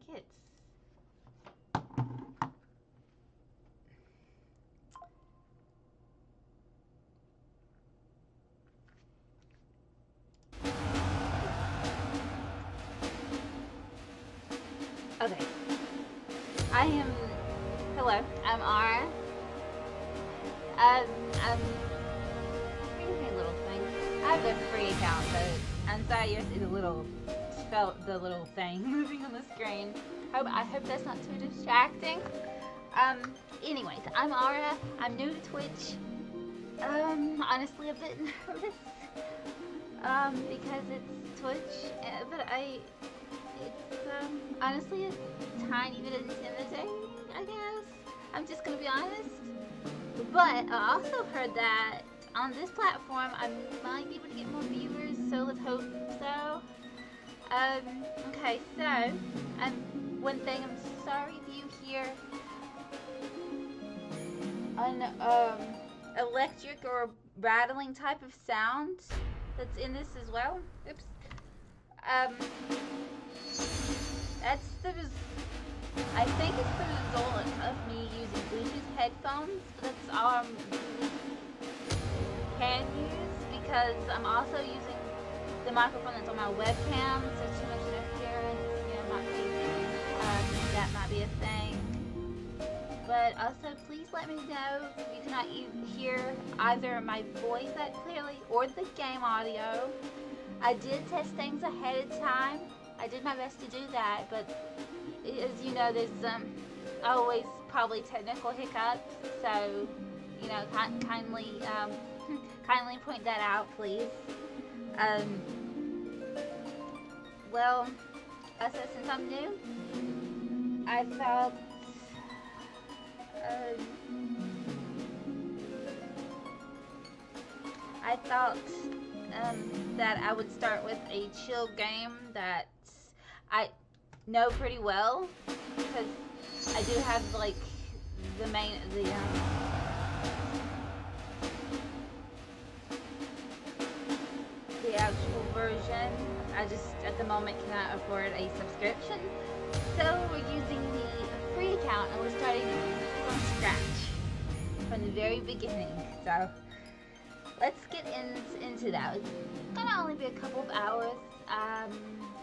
trinkets. Okay. Hello, I'm Ara. I'm, excuse me, little thing. I have a free account, but I'm sorry you're seeing the little thing moving on the screen. I hope that's not too distracting. Anyways, I'm Ara. I'm new to Twitch. Honestly, a bit nervous. Because it's Twitch, but it's honestly a tiny bit intimidating, I guess. I'm just gonna be honest. But I also heard that on this platform I might be able to get more viewers, so let's hope so. Okay, so one thing, I'm sorry if you hear an electric or rattling type of sound that's in this as well. Oops. That's I think it's the result of me using Bluetooth headphones, but that's all I really can use, because I'm also using the microphone that's on my webcam, so too much interference, that might be a thing. But also, please let me know if you cannot hear either my voice that clearly or the game audio. I did test things ahead of time. I did my best to do that, but as you know, there's always probably technical hiccups, so kindly kindly point that out, please. Well, since I'm new, I thought that I would start with a chill game that I know pretty well, because I do have like the actual version. I just at the moment cannot afford a subscription, so we're using the free account and we're starting from scratch, from the very beginning. So let's get into that. It's gonna only be a couple of hours.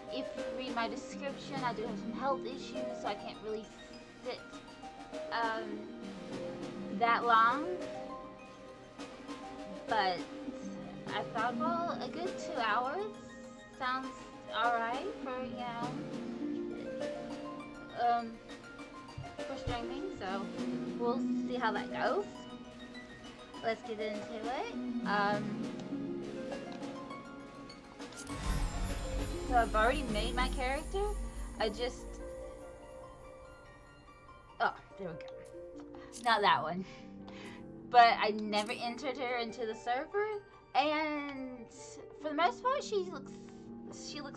If you read my description, I do have some health issues, so I can't really sit that long. But I thought, well, a good 2 hours sounds alright for streaming, so we'll see how that goes. Let's get into it. So I've already made my character. Oh, there we go. Not that one. But I never entered her into the server, and for the most part, she looks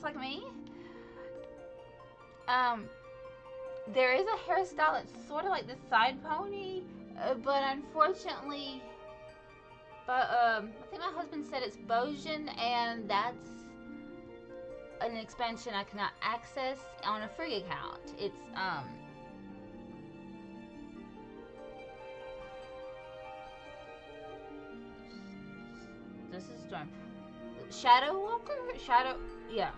like me. There is a hairstyle that's sort of like the side pony, but unfortunately, I think my husband said it's Bosian, and that's an expansion I cannot access on a free account. It's this is Storm. Shadow Walker? Yeah.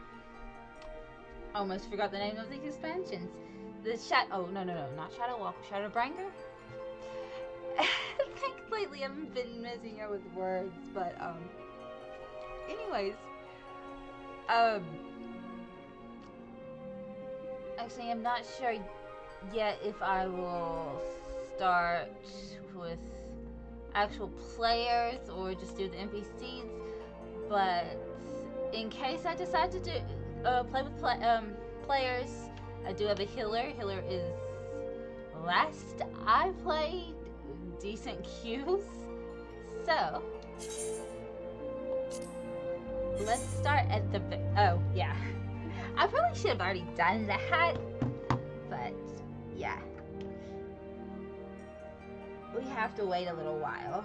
Almost forgot the name of the expansions. Oh, no, not Shadow Walker, Shadowbringer? I think lately I've been messing up with words, but, anyways, actually, I'm not sure yet if I will start with actual players or just do the NPCs, but in case I decide to play with players, I do have a healer. Healer is last I played decent queues, so let's start at the yeah. I probably should have already done that, but yeah. We have to wait a little while.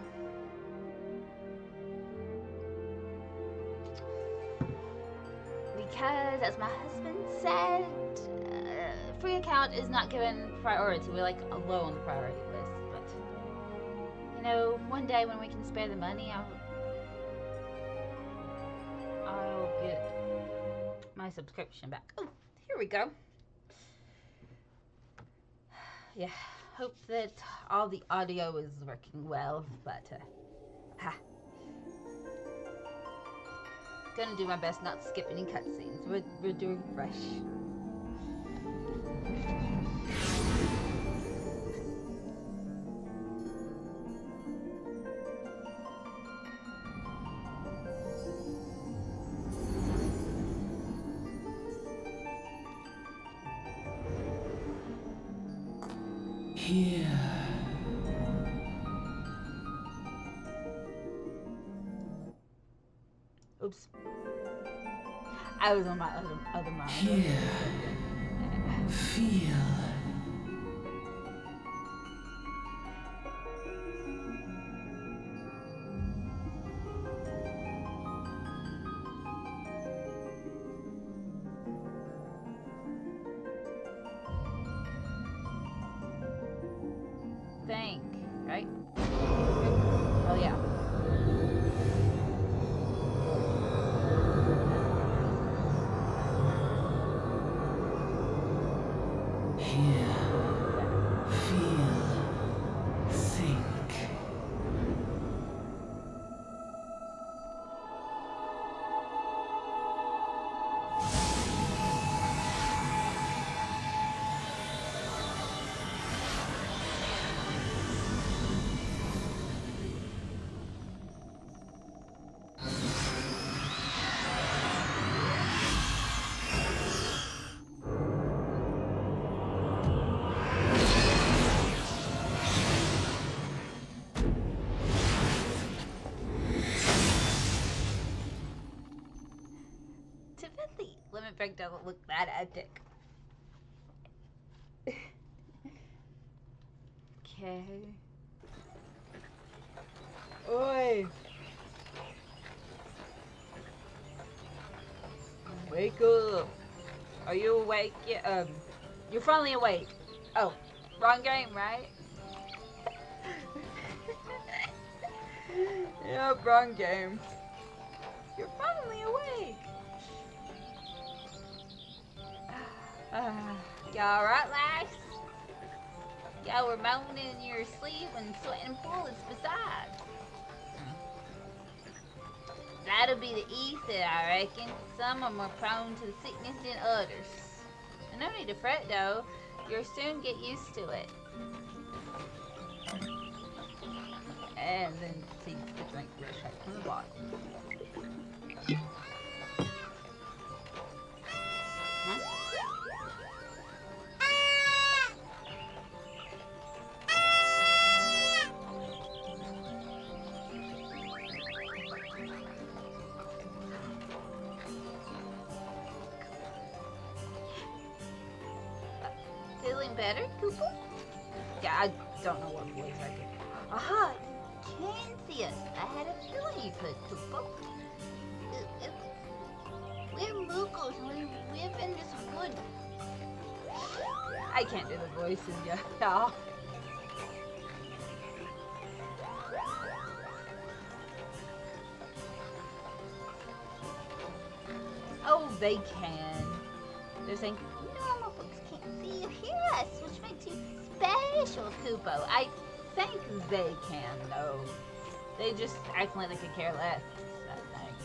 Because, as my husband said, free account is not given priority. We're like low on the priority list, but you know, one day when we can spare the money, I'll get my subscription back. Oh, here we go. Yeah, hope that all the audio is working well, but gonna do my best not to skip any cutscenes. We're doing fresh. Here. Oops. I was on my other mind. Here. Feel. Think, right? Oh yeah. Hear, feel, think. Typically, Limit Break doesn't look that epic. Okay. Oi! Wake up! Are you awake? Yeah, you're finally awake. Oh, wrong game, right? Yep, wrong game. You're finally awake. Y'all right, lass? Y'all were moaning in your sleep and sweating bullets besides. That'll be the ether, I reckon. Some are more prone to the sickness than others. No need to fret, though. You'll soon get used to it. And then takes the drink right from the bottle. Huh? Feeling better, Cooper? Yeah, I don't know what voice I did. Aha! You can see us. I had a feeling you could, Cooper. We're Moogles and we live in this wood. I can't do the voices, y'all. Oh, they can. They're saying, normal folks can't see or hear us, which makes you special, Kupo. I think they can, though. They just act like they could care less, I think.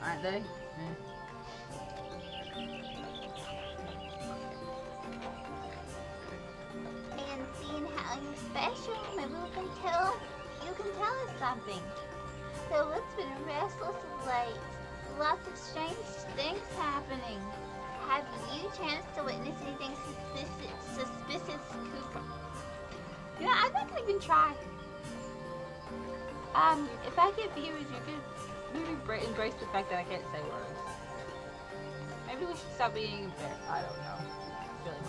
Aren't they? And seeing how you're special, maybe you can tell us something. The wood's been restless of late. Lots of strange things happening. Have you chanced to witness anything suspicious, Cooper? You know, I'm not gonna even try. If I get viewers, you could maybe embrace the fact that I can't say words. Maybe we should stop being embarrassed. I don't know. It's really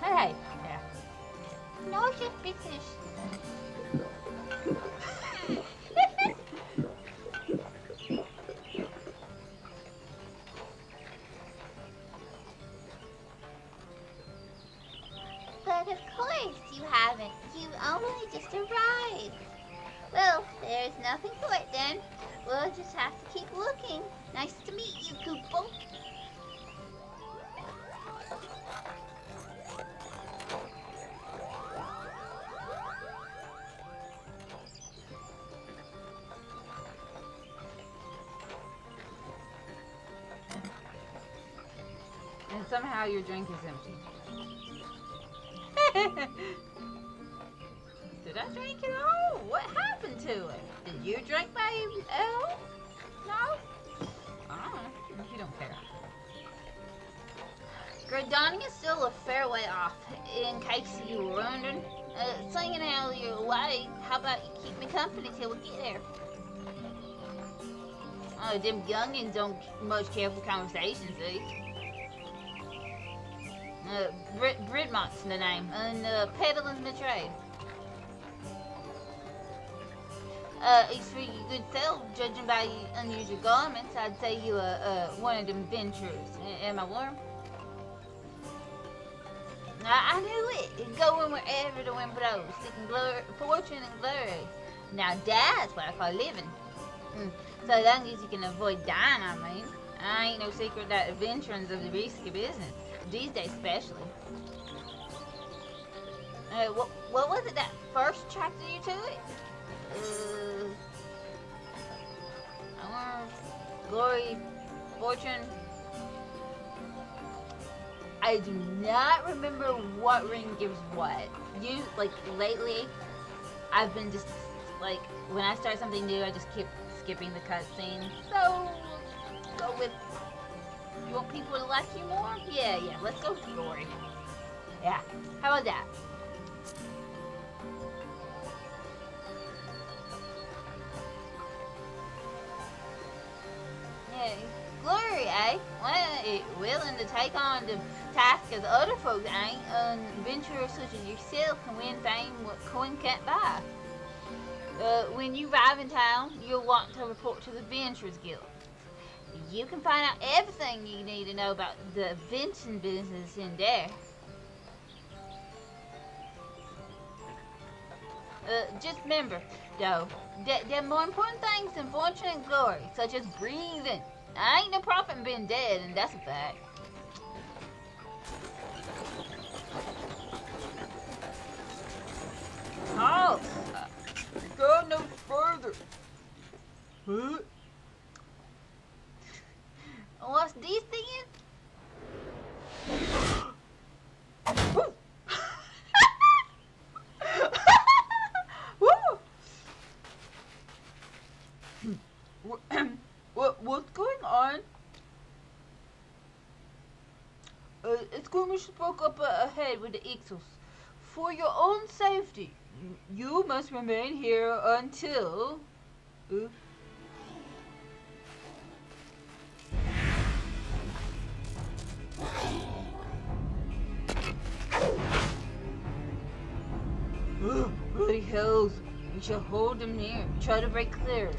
hard. Hey, yeah. No, it's just big fish. Of course you haven't. You only just arrived. Well, there's nothing for it then. We'll just have to keep looking. Nice to meet you, Goople. And somehow your drink is empty. Did I drink it all? What happened to it? Did you drink my ale? No? I don't know. You don't care. Gradani is still a fair way off, in case you were wondering. Singing out your way, how about you keep me company till we get there? Oh, them youngins don't much care for conversation, see? Bridmont's the name, and peddling the trade. It's for your good self, judging by your unusual garments. I'd say you one of them venturers. Am I warm? I knew it. Going wherever the wind blows, seeking fortune and glory. Now that's what I call living. So long as you can avoid dying, I mean. I ain't no secret that adventuring's of the risky business. These days especially. What was it that first attracted you to it? Glory, fortune. I do not remember what ring gives what. Lately, I've been just, when I start something new, I just keep skipping the cutscene. So, go with, you want people to like you more? Yeah, let's go with glory. Yeah, how about that? Yeah, glory, eh? Well, willing to take on the task as other folks ain't. Adventurers such as yourself can win fame what coin can't buy. When you arrive in town, you'll want to report to the Adventurers Guild. You can find out everything you need to know about the invention business in there. Just remember, though, that there are more important things than fortune and glory, such as breathing. I ain't no prophet in being dead, and that's a fact. Halt! Go no further. What? What's this thing? What's going on? A skirmish broke up ahead with the Ixos. For your own safety, you must remain here until... Bloody hells, we shall hold them near. Try to break clear.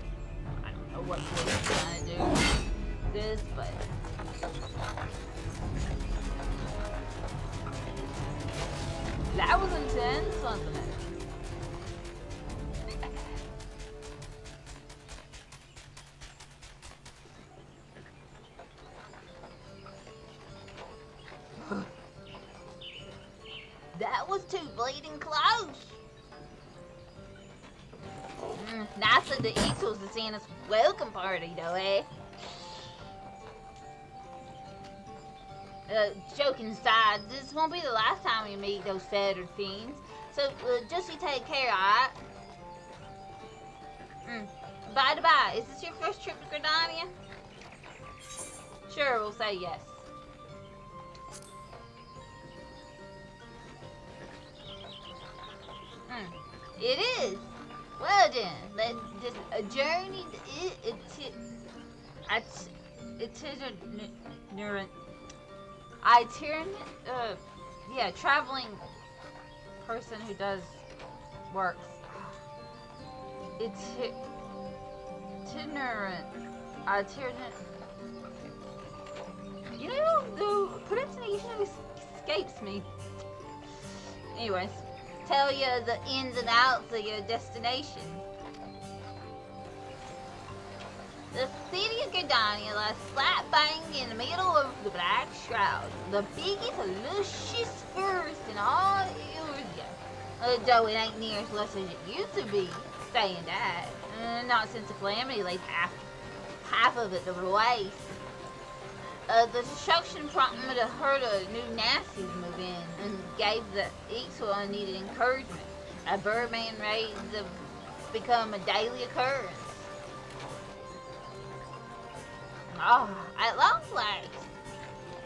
I don't know what we're trying to do this, but... That was intense, wasn't it? That was too bleeding close. Nice of the Eagles to send us welcome party, though, eh? Joking aside, this won't be the last time we meet those fettered fiends. So, just you take care, alright? By the by, is this your first trip to Gardania? Sure, we'll say yes. It is. Well then, let's just journey traveling person who does works. Itinerant. You know, the pronunciation escapes me. Anyways, tell you the ins and outs of your destination. The city of Gardania lies slap bang in the middle of the Black Shroud, the biggest, luscious forest in all Eurasia. Though it ain't near as lush as it used to be, saying that. Not since the Calamity laid half of it to waste. The destruction prompted a herd of new nasties to move in and gave the Ixwell unneeded encouragement. A birdman raids have become a daily occurrence. Ah, at long last,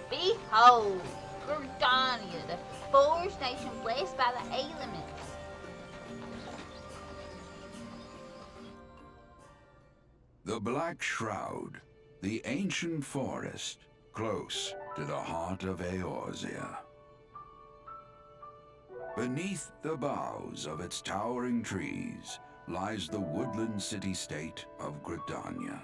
behold, Gardania, the forest nation blessed by the elements. The Black Shroud, the ancient forest, close to the heart of Eorzea. Beneath the boughs of its towering trees lies the woodland city-state of Gridania.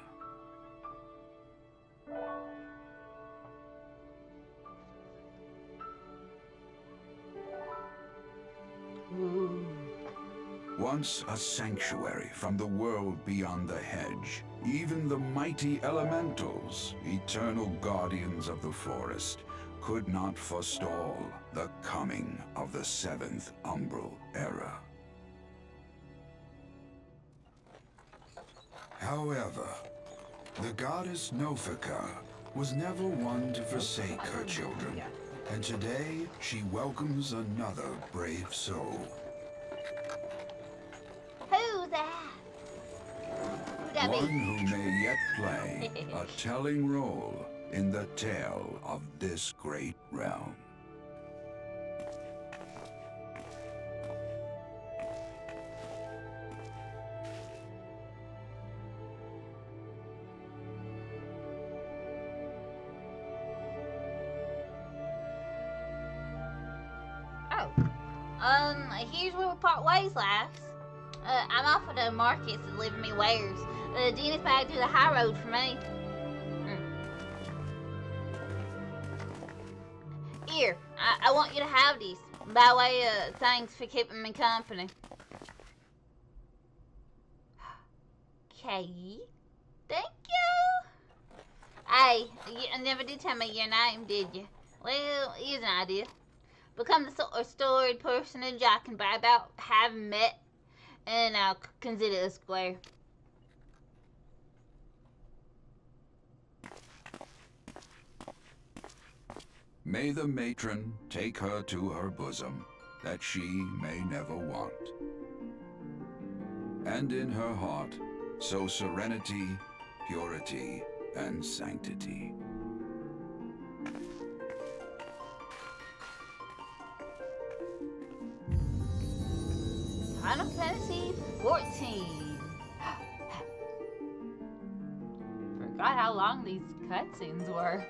Once a sanctuary from the world beyond the hedge, even the mighty elementals, eternal guardians of the forest, could not forestall the coming of the seventh umbral era. However, the goddess Nofika was never one to forsake her children, and today she welcomes another brave soul. Who's that? Who that One be? who may yet play a telling role in the tale of this great realm. Here's where we part ways, lads. I'm off at the markets to deliver me wares. Dean is back to the high road for me. Here, I want you to have these. By way of thanks for keeping me company. Okay. Thank you. Hey, you never did tell me your name, did you? Well, here's an idea. Become the sort of storied personage I can brag about having met, and I'll consider it a square. May the matron take her to her bosom, that she may never want. And in her heart, sow serenity, purity, and sanctity. Final Fantasy 14. Forgot how long these cutscenes were.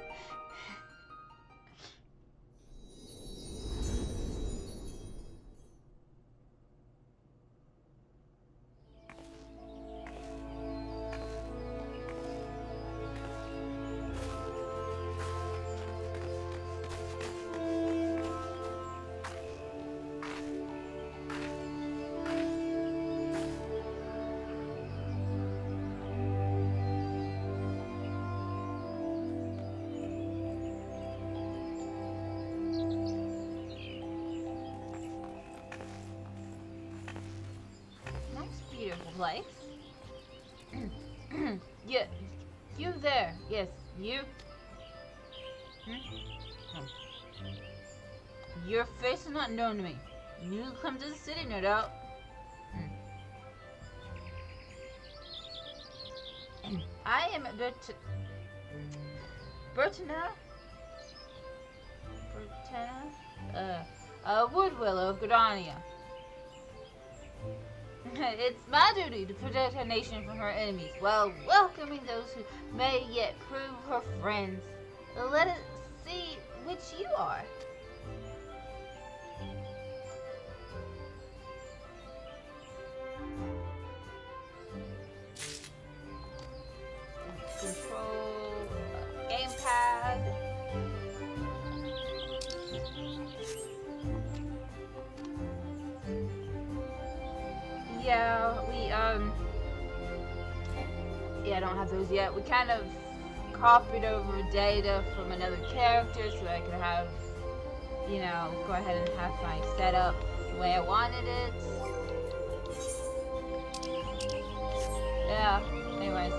Place. Yeah, you there? Yes, you. Your face is not known to me. You come to the city, no doubt. I am at Bertina, Woodwillow of Gardania. It's my duty to protect her nation from her enemies, while welcoming those who may yet prove her friends. Let us see which you are. Control gamepad. Yeah, yeah, I don't have those yet. We kind of copied over data from another character so I could have, go ahead and have my setup the way I wanted it. Yeah, anyways.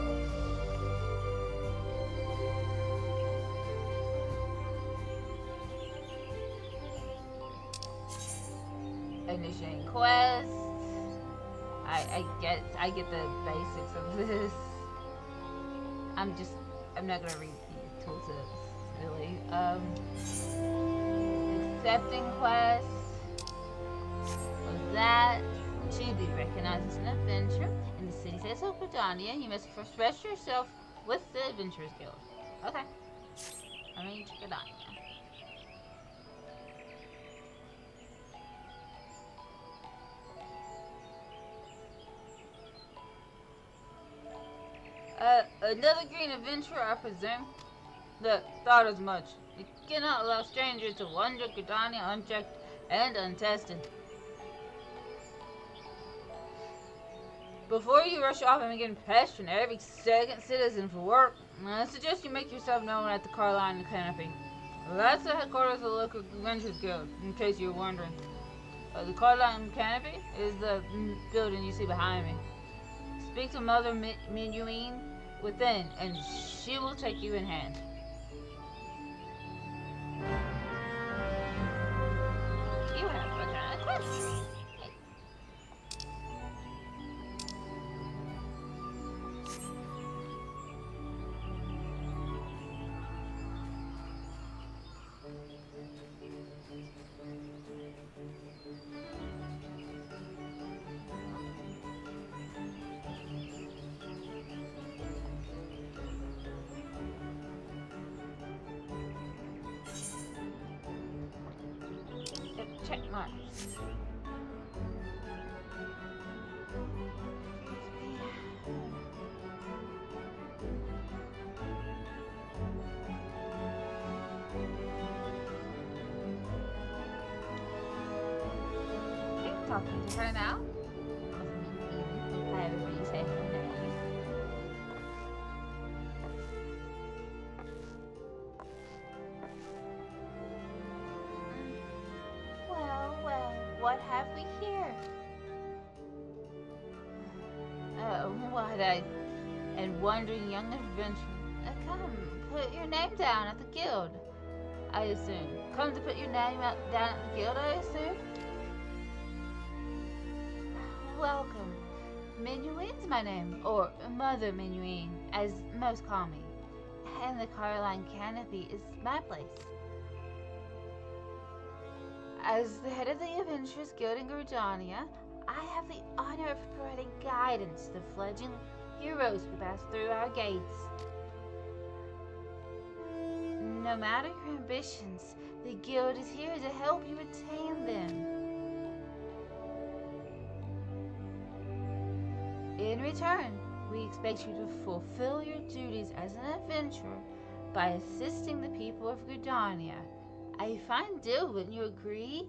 Initiating quest. I get the basics of this. I'm not gonna read the tooltips, really. Accepting quest. Was that to be recognized as an adventure in the city states of Gridania, you must first register yourself with the Adventurers Guild. Okay. I mean, Gridania. Another green adventurer, I presume? Look, thought as much. You cannot allow strangers to wander Gridania unchecked and untested. Before you rush off and begin pestering every second citizen for work, I suggest you make yourself known at the Carline Canopy. That's the headquarters of the local Adventurers Guild, in case you're wondering. The Carline Canopy is the building you see behind me. Speak to Mother Minuine within, and she will take you in hand. You have a quest. Check marks. Talking to her now. However you say her name. Well, what have we here? What and wandering young adventurer. Come, put your name down at the guild, I assume. Come to put your name down at the guild, I assume? Welcome. Minuine's my name, or Mother Minuine, as most call me. And the Carline Canopy is my place. As the head of the Adventurers Guild in Gridania, I have the honor of providing guidance to the fledgling heroes who pass through our gates. No matter your ambitions, the Guild is here to help you attain them. In return, we expect you to fulfill your duties as an adventurer by assisting the people of Gridania. A fine deal, wouldn't you agree?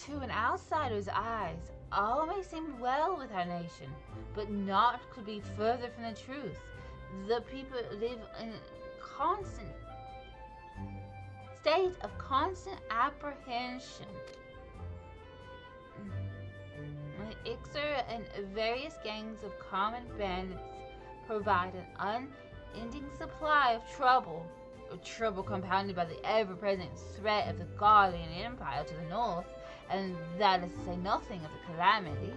To an outsider's eyes, all may seem well with our nation, but naught could be further from the truth. The people live in a constant state of constant apprehension. The Ixer and various gangs of common bandits provide an unending supply of trouble, compounded by the ever-present threat of the Guardian Empire to the north, and that is to say nothing of the calamity.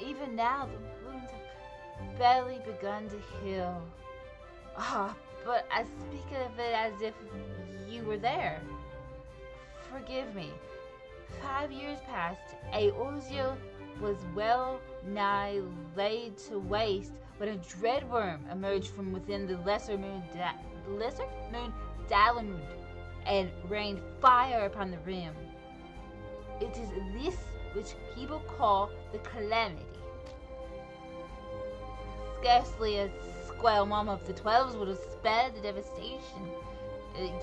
Even now, the wounds have barely begun to heal. But I speak of it as if you were there. Forgive me. 5 years passed, Eorzea was well nigh laid to waste when a dread worm emerged from within the lesser moon Dalamud and rained fire upon the rim. It is this which people call the calamity. Scarcely a square mom of the 12s would have spared the devastation.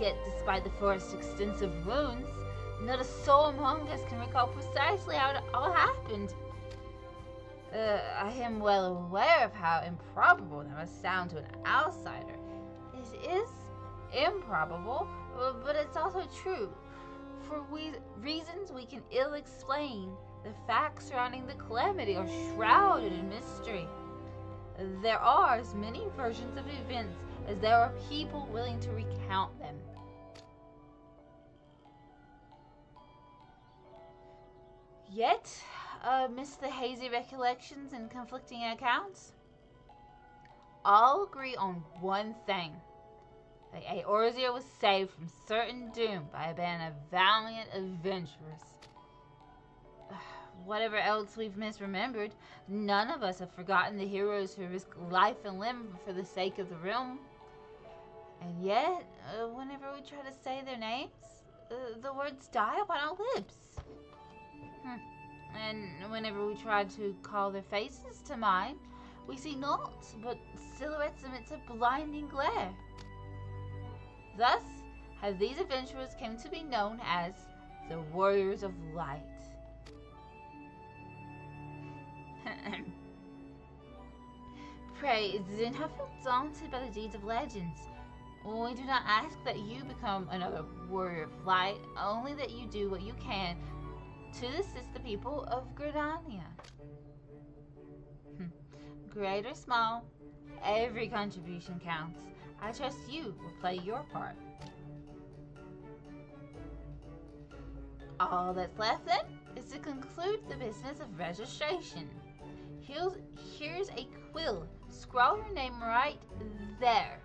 Yet, despite the forest's extensive wounds, not a soul among us can recall precisely how it all happened. I am well aware of how improbable that must sound to an outsider. It is improbable, but it's also true. For reasons we can ill explain, the facts surrounding the calamity are shrouded in mystery. There are as many versions of events as there are people willing to recount them. Yet, amidst the hazy recollections and conflicting accounts, all agree on one thing. That Eorzea was saved from certain doom by a band of valiant adventurers. Whatever else we've misremembered, none of us have forgotten the heroes who risked life and limb for the sake of the realm. And yet, whenever we try to say their names, the words die upon our lips. And whenever we try to call their faces to mind, we see naught but silhouettes amidst a blinding glare. Thus have these adventurers come to be known as the Warriors of Light. Pray, do not feel daunted by the deeds of legends. We do not ask that you become another Warrior of Light, only that you do what you can to assist the people of Gridania. Great or small, every contribution counts. I trust you will play your part. All that's left then is to conclude the business of registration. Here's a quill. Scroll your name right there.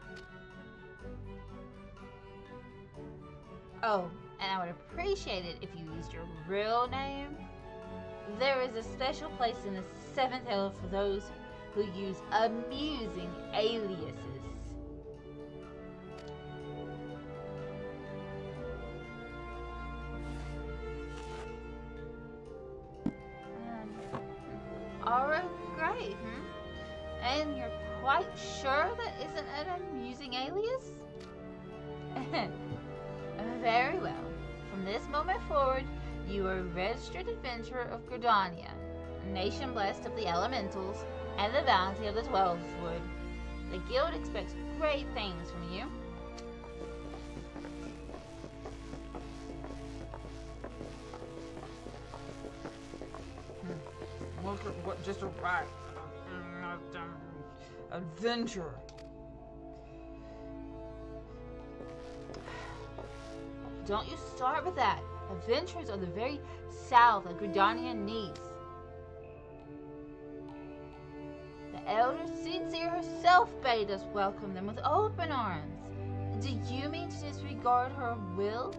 Oh, and I would appreciate it if you used your real name. There is a special place in the 7th Hill for those who use amusing aliases. Alright, great, And you're quite sure that isn't an amusing alias? Very well. From this moment forward, you are a registered adventurer of Gridania, a nation blessed of the elementals and the bounty of the Twelveswood. The guild expects great things from you. Look at what just arrived. Adventurer. Don't you start with that. Adventurers are the very south that Gridania needs. The elder Sincere herself bade us welcome them with open arms. Do you mean to disregard her will?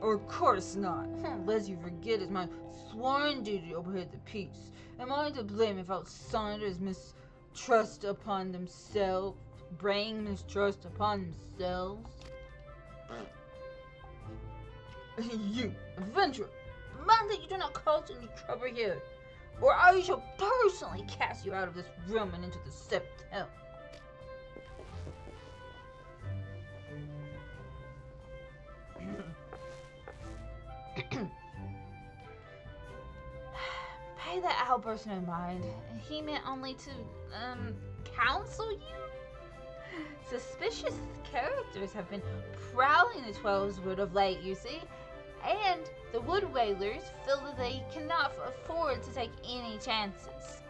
Of course not. Lest you forget, it's my sworn duty to uphold the peace. Am I to blame if outsiders mistrust upon themselves, bring mistrust upon themselves? You, adventurer, mind that you do not cause any trouble here, or I shall personally cast you out of this room and into the 7th Hell. Pay that outburst no mind. He meant only to, counsel you? Suspicious characters have been prowling the Twelveswood of late, you see, and the Wood Whalers feel that they cannot afford to take any chances.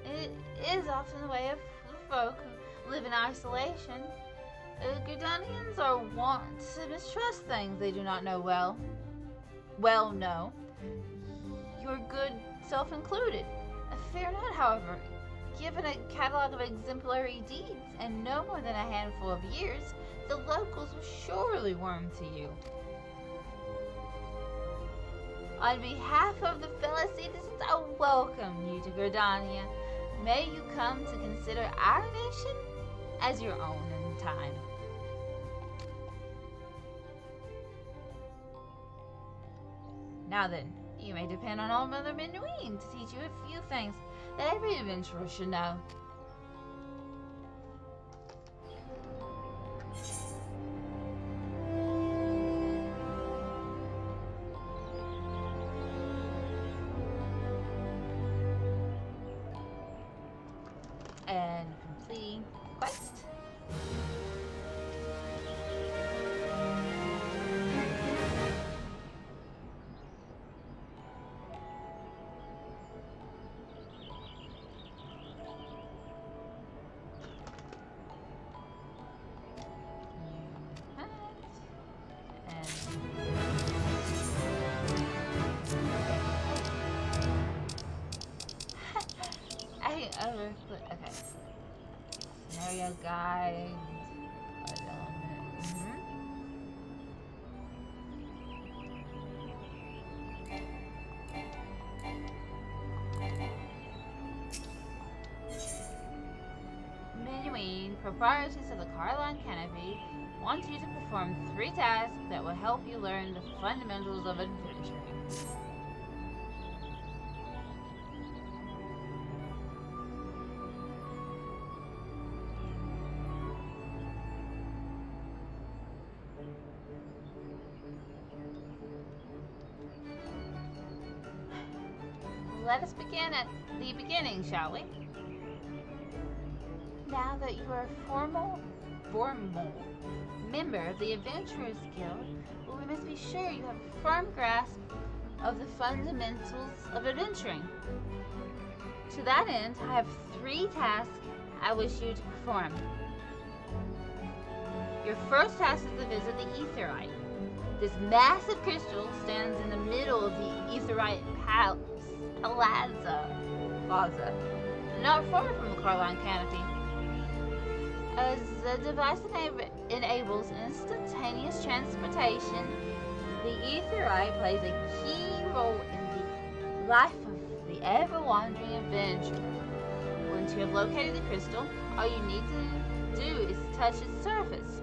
It is often the way of the folk who live in isolation. Gridanians are wont to mistrust things they do not know well. Well, no. Your good self included. Fear not, however. Given a catalog of exemplary deeds and no more than a handful of years, the locals will surely warm to you. On behalf of the fellow citizens, I welcome you to Gridania. May you come to consider our nation as your own in time. Now then, you may depend on old Mother Menuhin to teach you a few things that every adventurer should know. and completing the quest. Okay. Scenario guide. Menuing, proprietors of the Carline Canopy want you to perform 3 tasks that will help you learn the fundamentals of adventuring. Let us begin at the beginning, shall we? Now that you are a formal member of the Adventurers Guild, we must be sure you have a firm grasp of the fundamentals of adventuring. To that end, I have 3 tasks I wish you to perform. Your first task is to visit the Aetheryte. This massive crystal stands in the middle of the Aetheryte Plaza, not far from the Carline Canopy. As the device enables instantaneous transportation, the Aetheryte plays a key role in the life of the ever-wandering adventurer. Once you have located the crystal, all you need to do is touch its surface.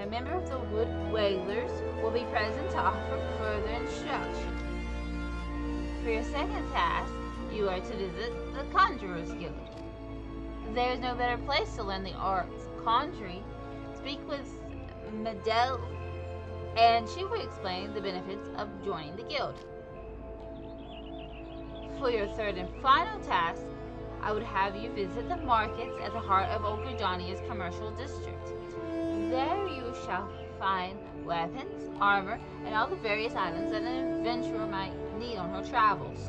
A member of the Wood Whalers will be present to offer further instruction. For your second task, you are to visit the Conjurer's Guild. There is no better place to learn the arts of conjuring. Speak with Medell, and she will explain the benefits of joining the guild. For your third and final task, I would have you visit the markets at the heart of Ogredania's commercial district. There you shall find weapons, armor, and all the various items that an adventurer might need on her travels.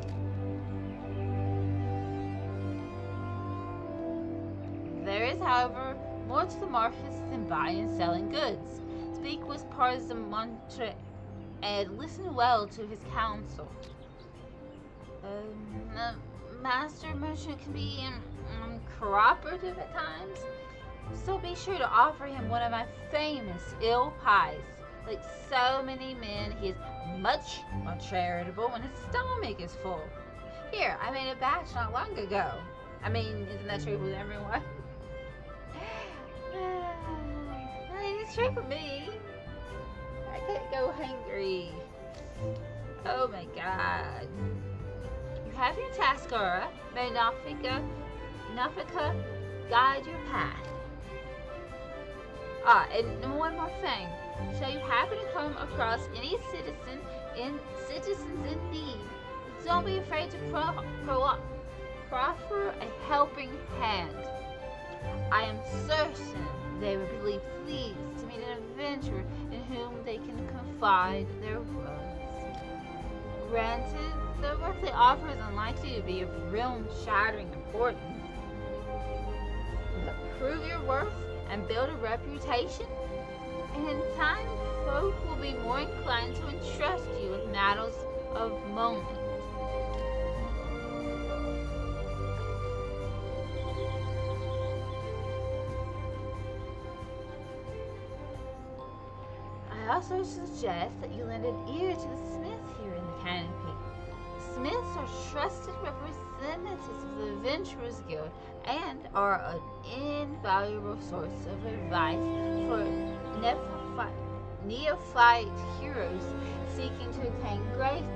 There is, however, more to the markets than buying and selling goods. Speak with Parzamontre and listen well to his counsel. The master merchant can be cooperative at times, so be sure to offer him one of my famous ill pies. Like so many men, he is much more charitable when his stomach is full. Here, I made a batch not long ago. I mean, isn't that true with everyone? I mean, it's true for me. I can't go hungry. Oh my god. You have your task, Aura. May Nafika guide your path. And one more thing. Shall you happen to come across any citizens in need, don't be afraid to proffer a helping hand. I am certain they would be pleased to meet an adventurer in whom they can confide their woes. Granted, the work they offer is unlikely to be of realm-shattering importance, but prove your worth and build a reputation, and in time, folk will be more inclined to entrust you with matters of moment. I also suggest that you lend an ear to the smith here in the canopy. Smiths are trusted representatives of the Adventurers Guild and are an invaluable source of advice for neophyte heroes seeking to attain greatness.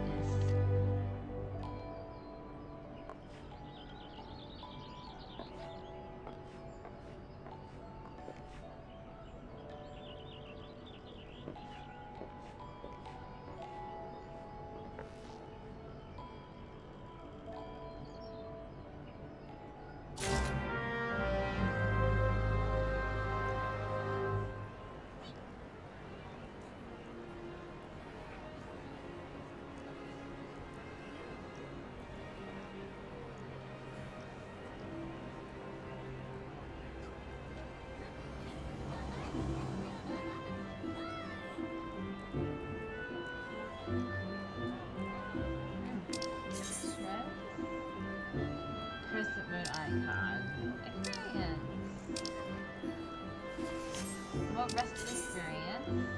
remote rest experience.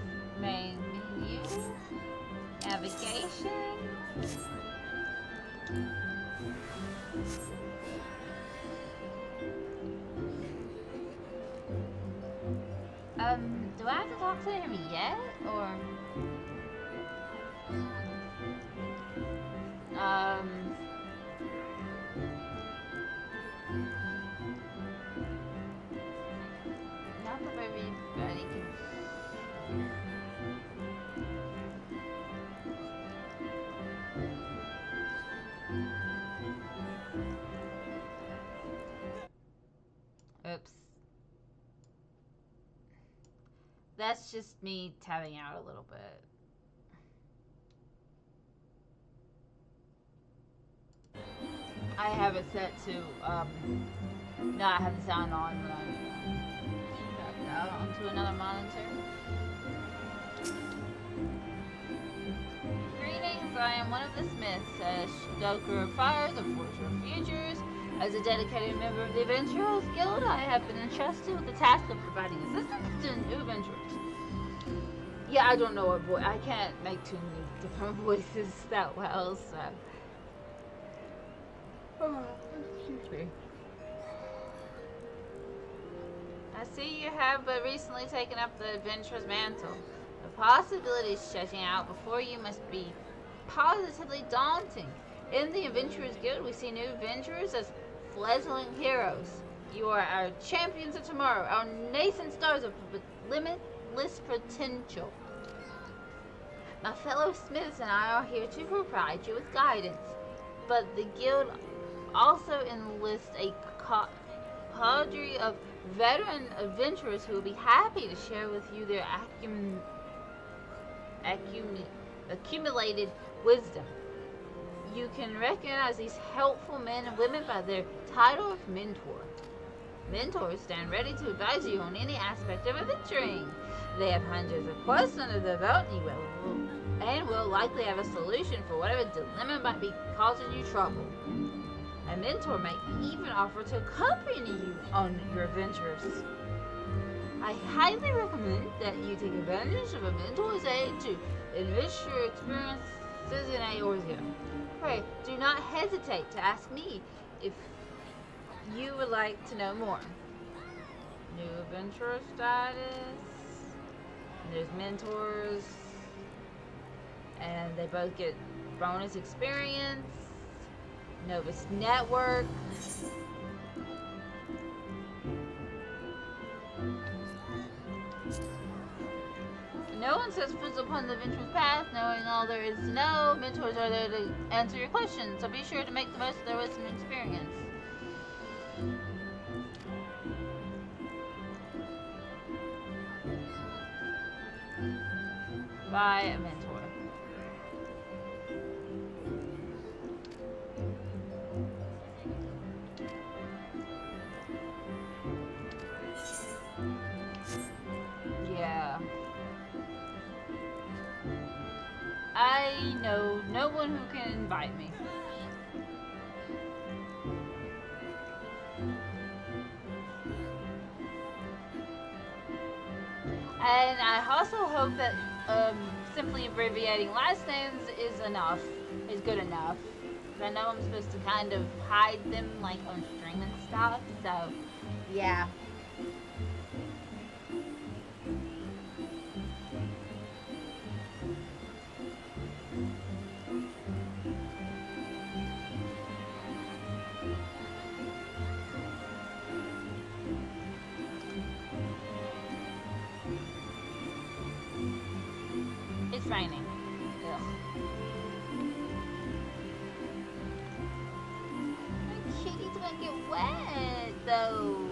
Main menu. Navigation. Do I have to talk to him yet? Or not that everybody can. Oops. That's just me tabbing out a little bit. I have it set to not have the sound on when I'm tapped out onto another monitor. Greetings, I am one of the Smiths, a stoker of fires, a forger of futures. As a dedicated member of the Adventurers Guild, I have been entrusted with the task of providing assistance to new adventurers. Yeah, I don't know what voice. I can't make too many different voices that well, so. Oh, excuse me. I see you have but recently taken up the adventurer's mantle. The possibilities stretching out before you must be positively daunting. In the Adventurers Guild, we see new adventurers as fledgling heroes. You are our champions of tomorrow, our nascent stars of limitless potential. My fellow Smiths and I are here to provide you with guidance, but the Guild also enlists a cadre of veteran adventurers who will be happy to share with you their accumulated wisdom. You can recognize these helpful men and women by their title of mentor. Mentors stand ready to advise you on any aspect of adventuring. They have hundreds of quests under their belt and will likely have a solution for whatever dilemma might be causing you trouble. A mentor may even offer to accompany you on your adventures. I highly recommend that you take advantage of a mentor's aid to enrich your experiences in Eorzea. Pray, do not hesitate to ask me if you would like to know more. New adventurer status. There's mentors. And they both get bonus experience. Novus Network. No one sets foot upon the adventurer's path knowing all there is to know. Mentors are there to answer your questions, so be sure to make the most of their wisdom and experience. By a mentor. Yeah. I know no one who can invite me. And I also hope that simply abbreviating last names is good enough. I know I'm supposed to kind of hide them like on string and stuff, so yeah. It's raining. Ugh. My kitty's gonna get wet, though.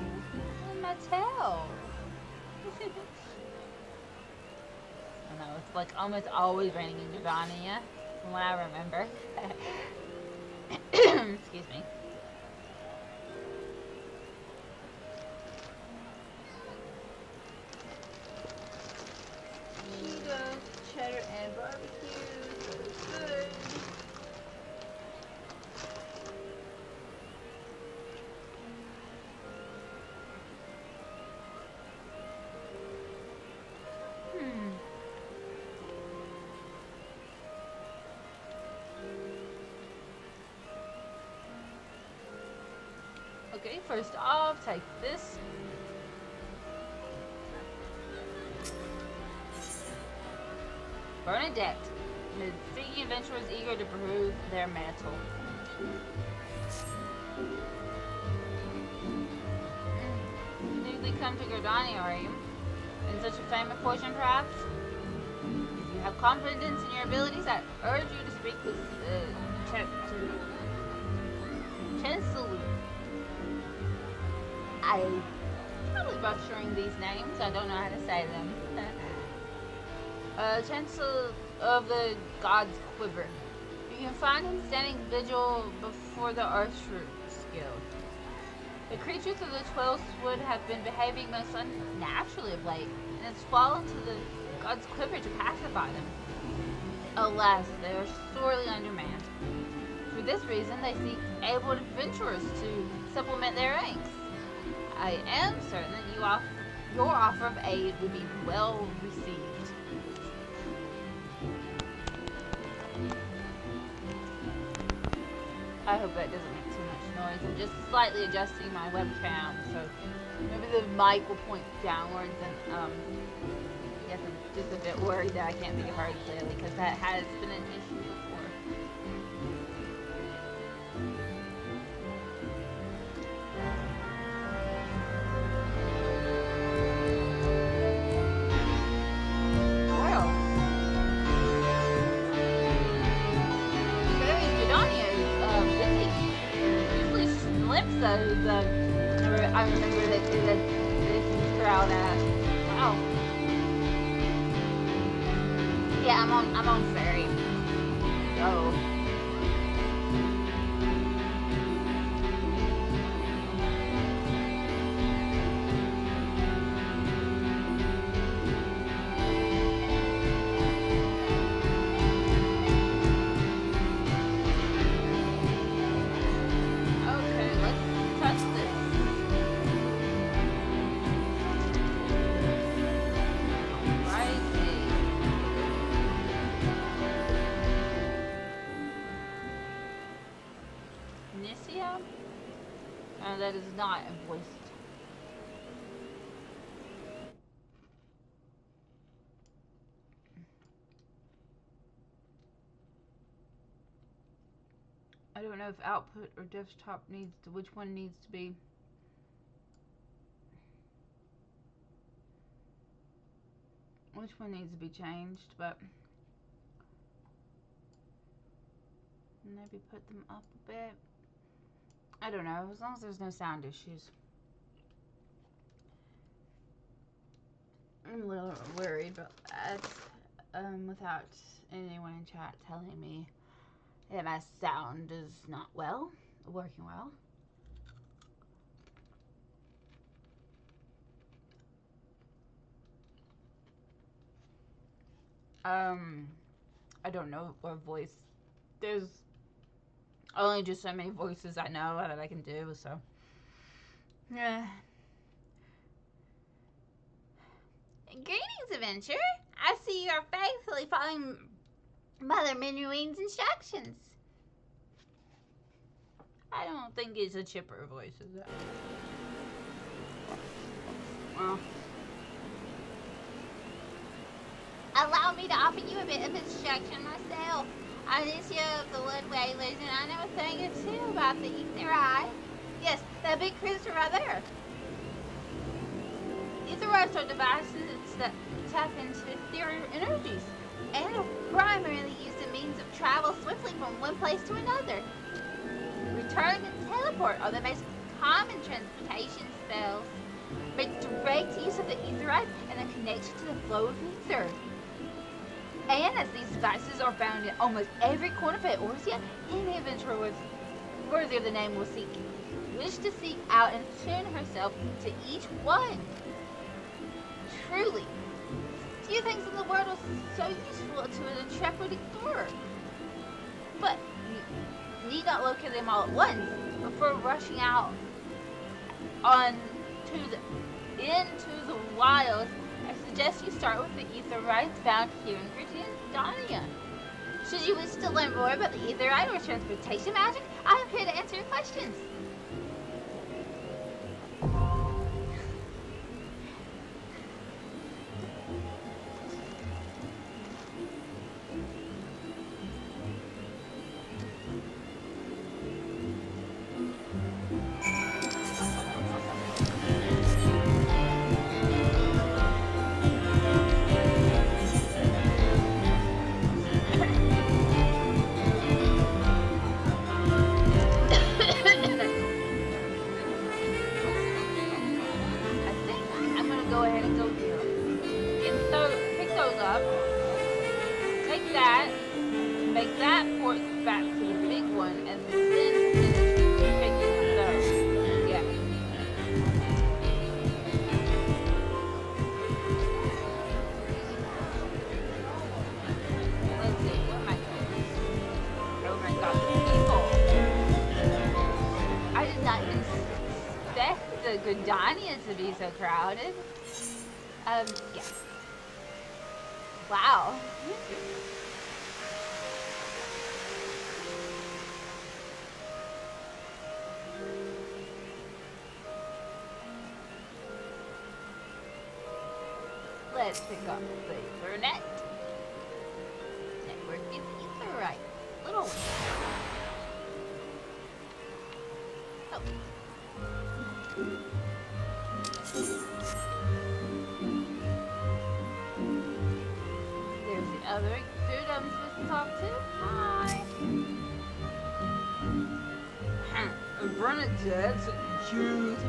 On my tail. I know, it's like almost always raining in Javania, from what I remember. Excuse me. Cheetos, cheddar, and barbecue. So good. Okay, first off, take this. Bernadette. The seeking adventurers eager to prove their mettle. Newly come to Gordania, are you? In such a famous fortune, perhaps? If you have confidence in your abilities, I urge you to speak with Chancellor. I'm probably butchering these names. I don't know how to say them. Chancellor of the God's Quiver. You can find him standing vigil before the Archer's Guild. The creatures of the 12th would have been behaving most unnaturally of late, and it's fallen to the God's Quiver to pacify them. Alas, they are sorely undermanned. For this reason, they seek able adventurers to supplement their ranks. I am certain that your offer of aid would be well received. I hope that doesn't make too much noise. I'm just slightly adjusting my webcam, so maybe the mic will point downwards, and I guess I'm just a bit worried that I can't be heard clearly, because that has been an issue before. I remember that this crowd at. Wow. Yeah, I'm on ferry. So. That is not voiced. I don't know if output or desktop needs to, which one needs to be. Which one needs to be changed, but maybe put them up a bit. I don't know, as long as there's no sound issues. I'm a little worried about that, without anyone in chat telling me that my sound is not working well. I don't know what voice. There's only just so many voices I know that I can do, so. Yeah. Greetings, adventurer. I see you are faithfully following Mother Minuin's instructions. I don't think it's a chipper voice, is it? Well. Allow me to offer you a bit of instruction myself. I'm Alicia of the Wood Whalers, and I know a thing or two about the Ether Eye. Yes, that big cruiser right there. Etherites are devices that tap into ethereal energies and are primarily used as a means of travel swiftly from one place to another. Return and teleport are the most common transportation spells. Make direct use of the Etherite and the connection to the flow of ether. And as these devices are found in almost every corner of Eorzea, any adventurer worthy of the name will wish to seek out and attune herself to each one. Truly, few things in the world are so useful to an intrepid explorer. But you need not locate them all at once before rushing out into the wild. I suggest you start with the Aetherites found here in Gordania. Should you wish to learn more about the Aetherite or transportation magic, I am here to answer your questions. go ahead and go here. Pick those up. Take that. Make that port back to the big one, and then finish picking those. Yeah. Let's see. What am I doing? Oh my gosh, people! I did not expect the Gridania to be so crowded. Yeah. Wow. Let's pick up the Ethernet. Network is Etherite. Little one. Oh. There's the other dude I'm supposed to talk to. Hi. Bernadette's cute.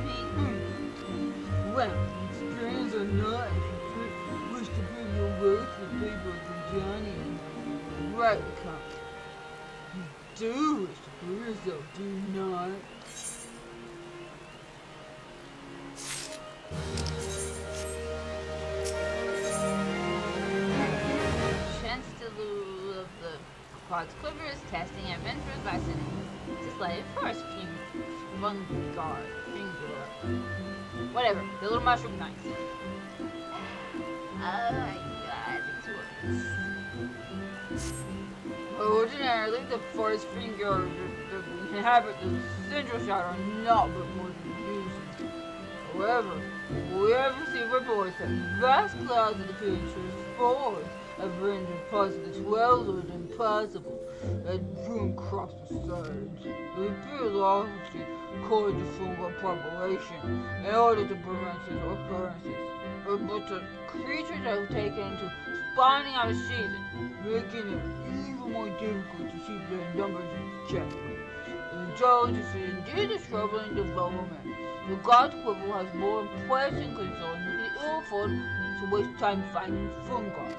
Well, experience or not, if you wish to bring your work to people from Johnny, right, come. You do wish to prove yourself, do you not? Chancellor of the Quad's Quiver is testing adventurers by sending to slave first Vanguard. Whatever, the little mushroom nice. Oh my god, these words. Ordinarily, the forest finger that inhabit the central shadow are not but more than users. However, we have received reports that vast clouds of the creatures force have rendered parts of the 12 Lord impossible and ruined crops the sides. It appears obviously caused the fungal population in order to prevent such occurrences. But the creatures have taken to spawning out of season, making it even more difficult to keep their numbers in check. And so, this is indeed a troubling development. The God Quiver has more pressing concerns than the ill afford to waste time fighting fungi.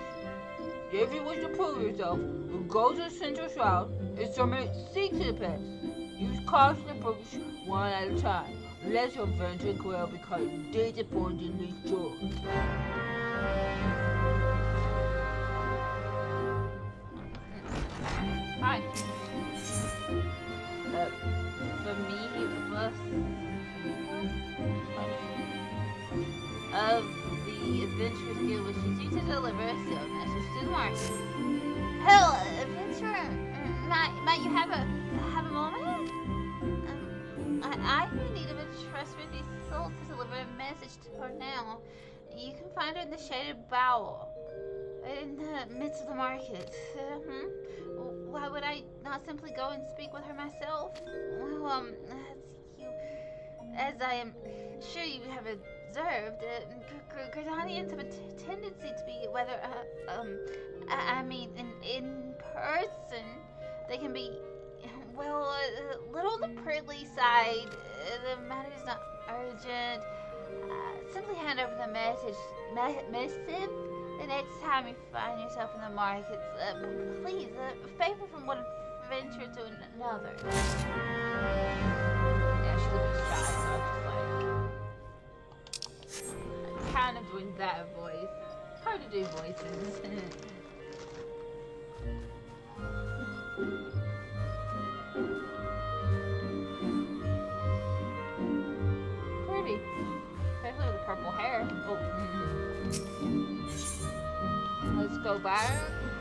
If you wish to prove yourself, go to the Central Shroud and submit seek to the pest. Use caution and approach one at a time, lest your venture will become disappointingly short. Hi. For me, of the Adventurers Guild wishes you to deliver a sealed message to the market. Hell, adventurer, might you have a moment? I'm in need of a trustworthy soul to deliver a message to her now. You can find her in the shaded bowl, in the midst of the market. Why would I not simply go and speak with her myself? Well, as I am sure you have observed, Gridanians have a tendency to be, in person, they can be, well, a little on the prickly side. The matter is not urgent. Simply hand over the missive the next time you find yourself in the markets. Please, favor from one adventure to another. Yeah, she was shy, so I was just like, kind of doing that voice. Hard to do voices. Pretty. Especially with the purple hair. Oh. Let's go back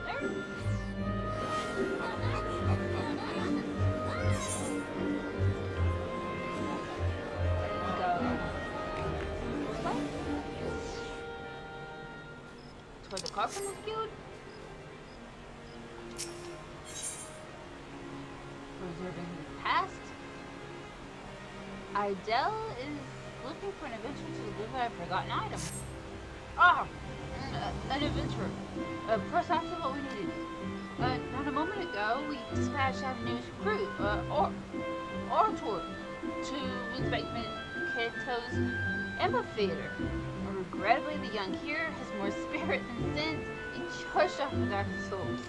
there. Toward the Carpenter's Guild? Preserving the past? Idel is looking for an adventurer to deliver a forgotten item. Ah! An adventurer. Precisely what we needed. Not a moment ago, we dispatched our newest recruit, Orator, to inspect Keto's amphitheater. A recruit Regrettably, the young hero has more spirit than sense and charged off with our souls.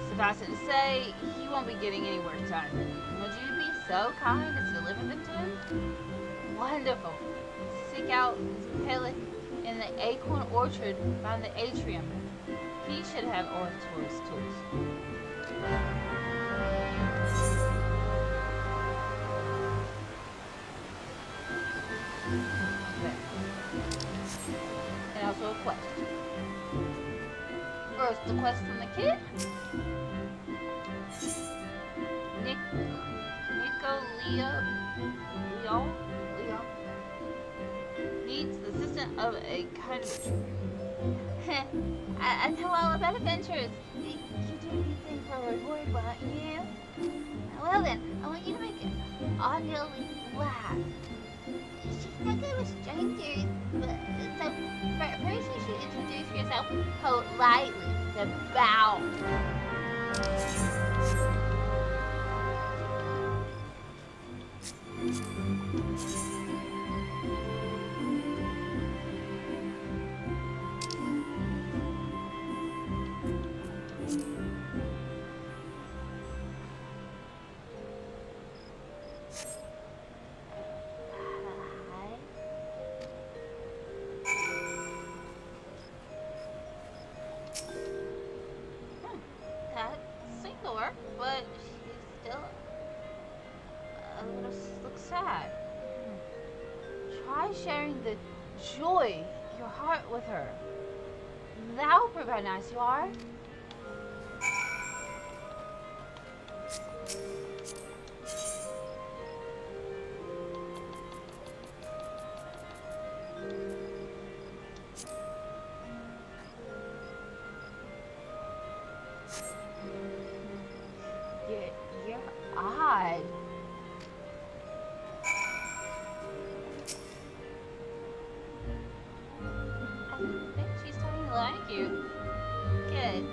Suffice it to say, he won't be getting any work done. Would you be so kind as to deliver them to him? Wonderful. Seek out Pelic in the acorn orchard behind the atrium. He should have Orthor's tools. And also a quest. First, the quest from the kid. Leo needs the assistance of a kind of. I know all about adventures. You do anything for a reward, won't you? Well then, I want you to make Audrey laugh. She's not good with strangers, but so first you should introduce yourself politely. The bow. That seemed to work, but she's still a little looks sad. Try sharing the joy of your heart with her. That'll prove how nice you are. You're odd. I think she's starting to like you. Good.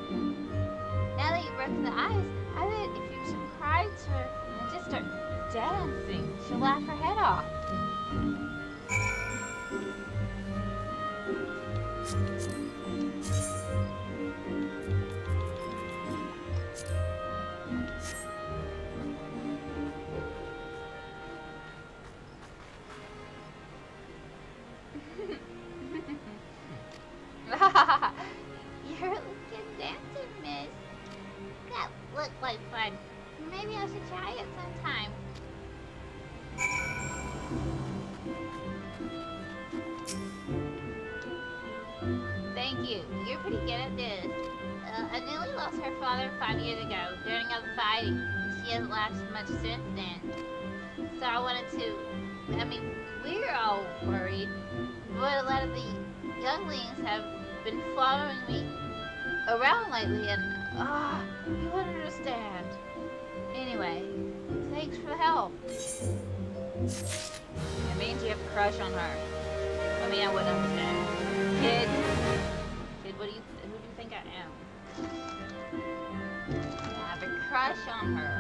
Now that you've broken the ice, I bet if you surprise her and just start dancing, she'll laugh her head off. You're a good dancer, miss. That looked like fun. Maybe I should try it sometime. Thank you. You're pretty good at this. Anelie lost her father 5 years ago during all the fighting. She hasn't laughed much since then. So I wanted to... we're all worried. But a lot of the younglings have been following me around lately and... you wouldn't understand. Anyway, thanks for the help. It means you have a crush on her. I wouldn't understand. Kid, who do you think I am? I have a crush on her.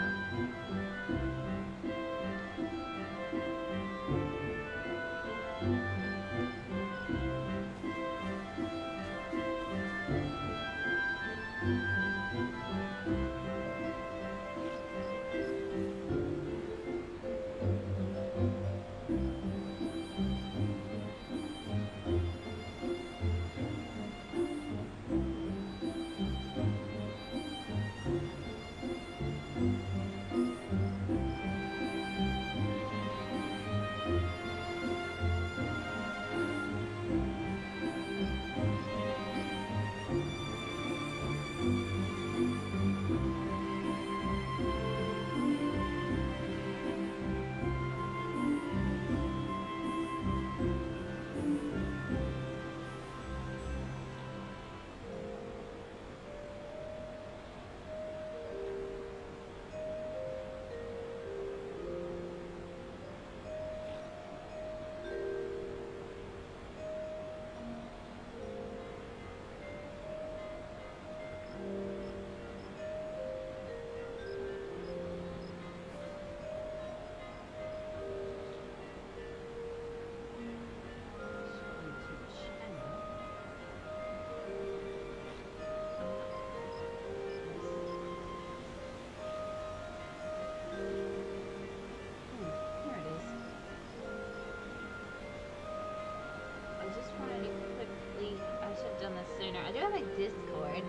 have a Discord.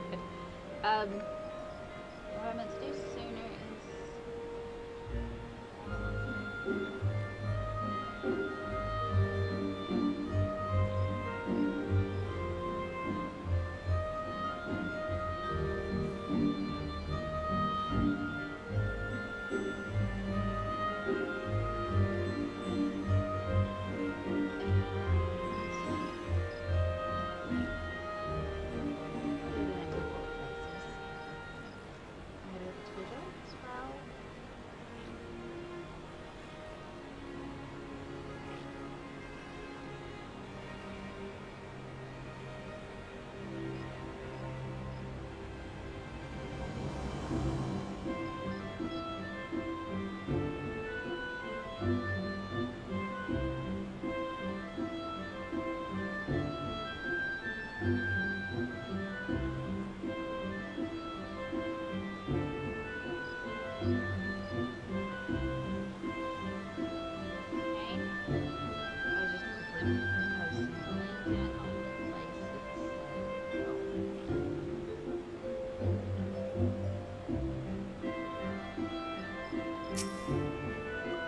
What I meant to do sooner is.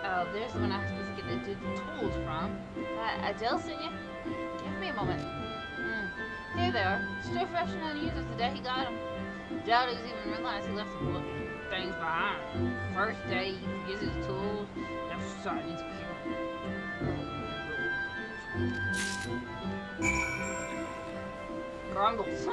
Oh, there's the one I was supposed to get the tools from. Jelson, give me a moment. Here they are. Still fresh and unused as the day he got them. Joe doesn't even realize he left some things behind. First day he forgets his tools. That's starting to Grumbles.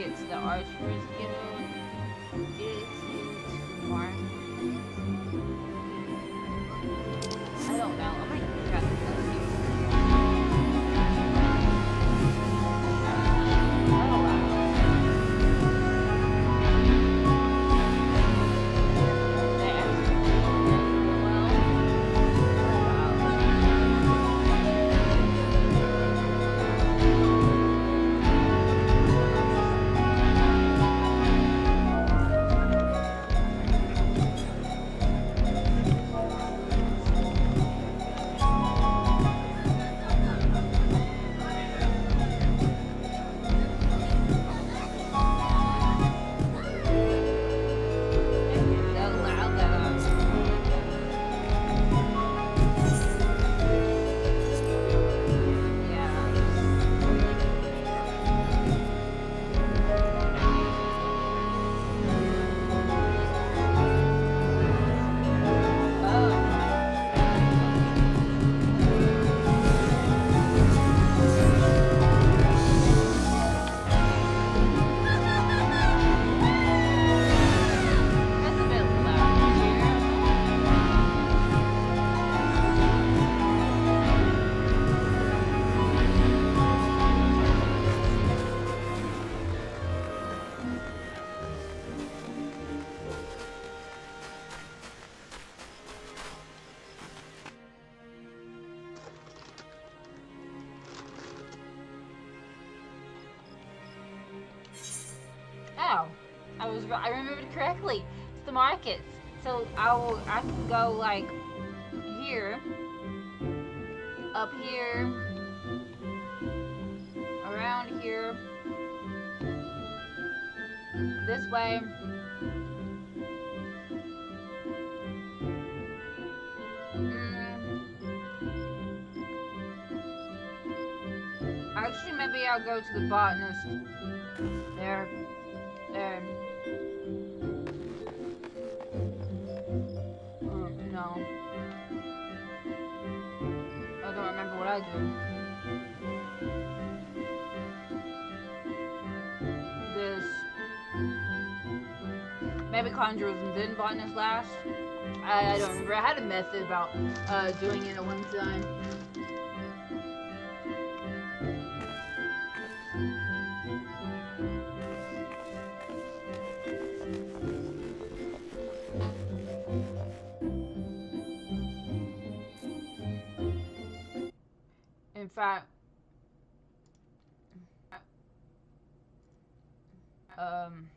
To the Archers Guild, get to market. I don't know. I might try to go here. Oh wow. Oh, I remembered correctly. It's the markets. So I can go like here, up here, around here, this way. Actually, maybe I'll go to the botanist. There. No. I don't remember what I do. This. Maybe conjurers and then botanist last. I don't remember. I had a method about doing it at one time. fact, um,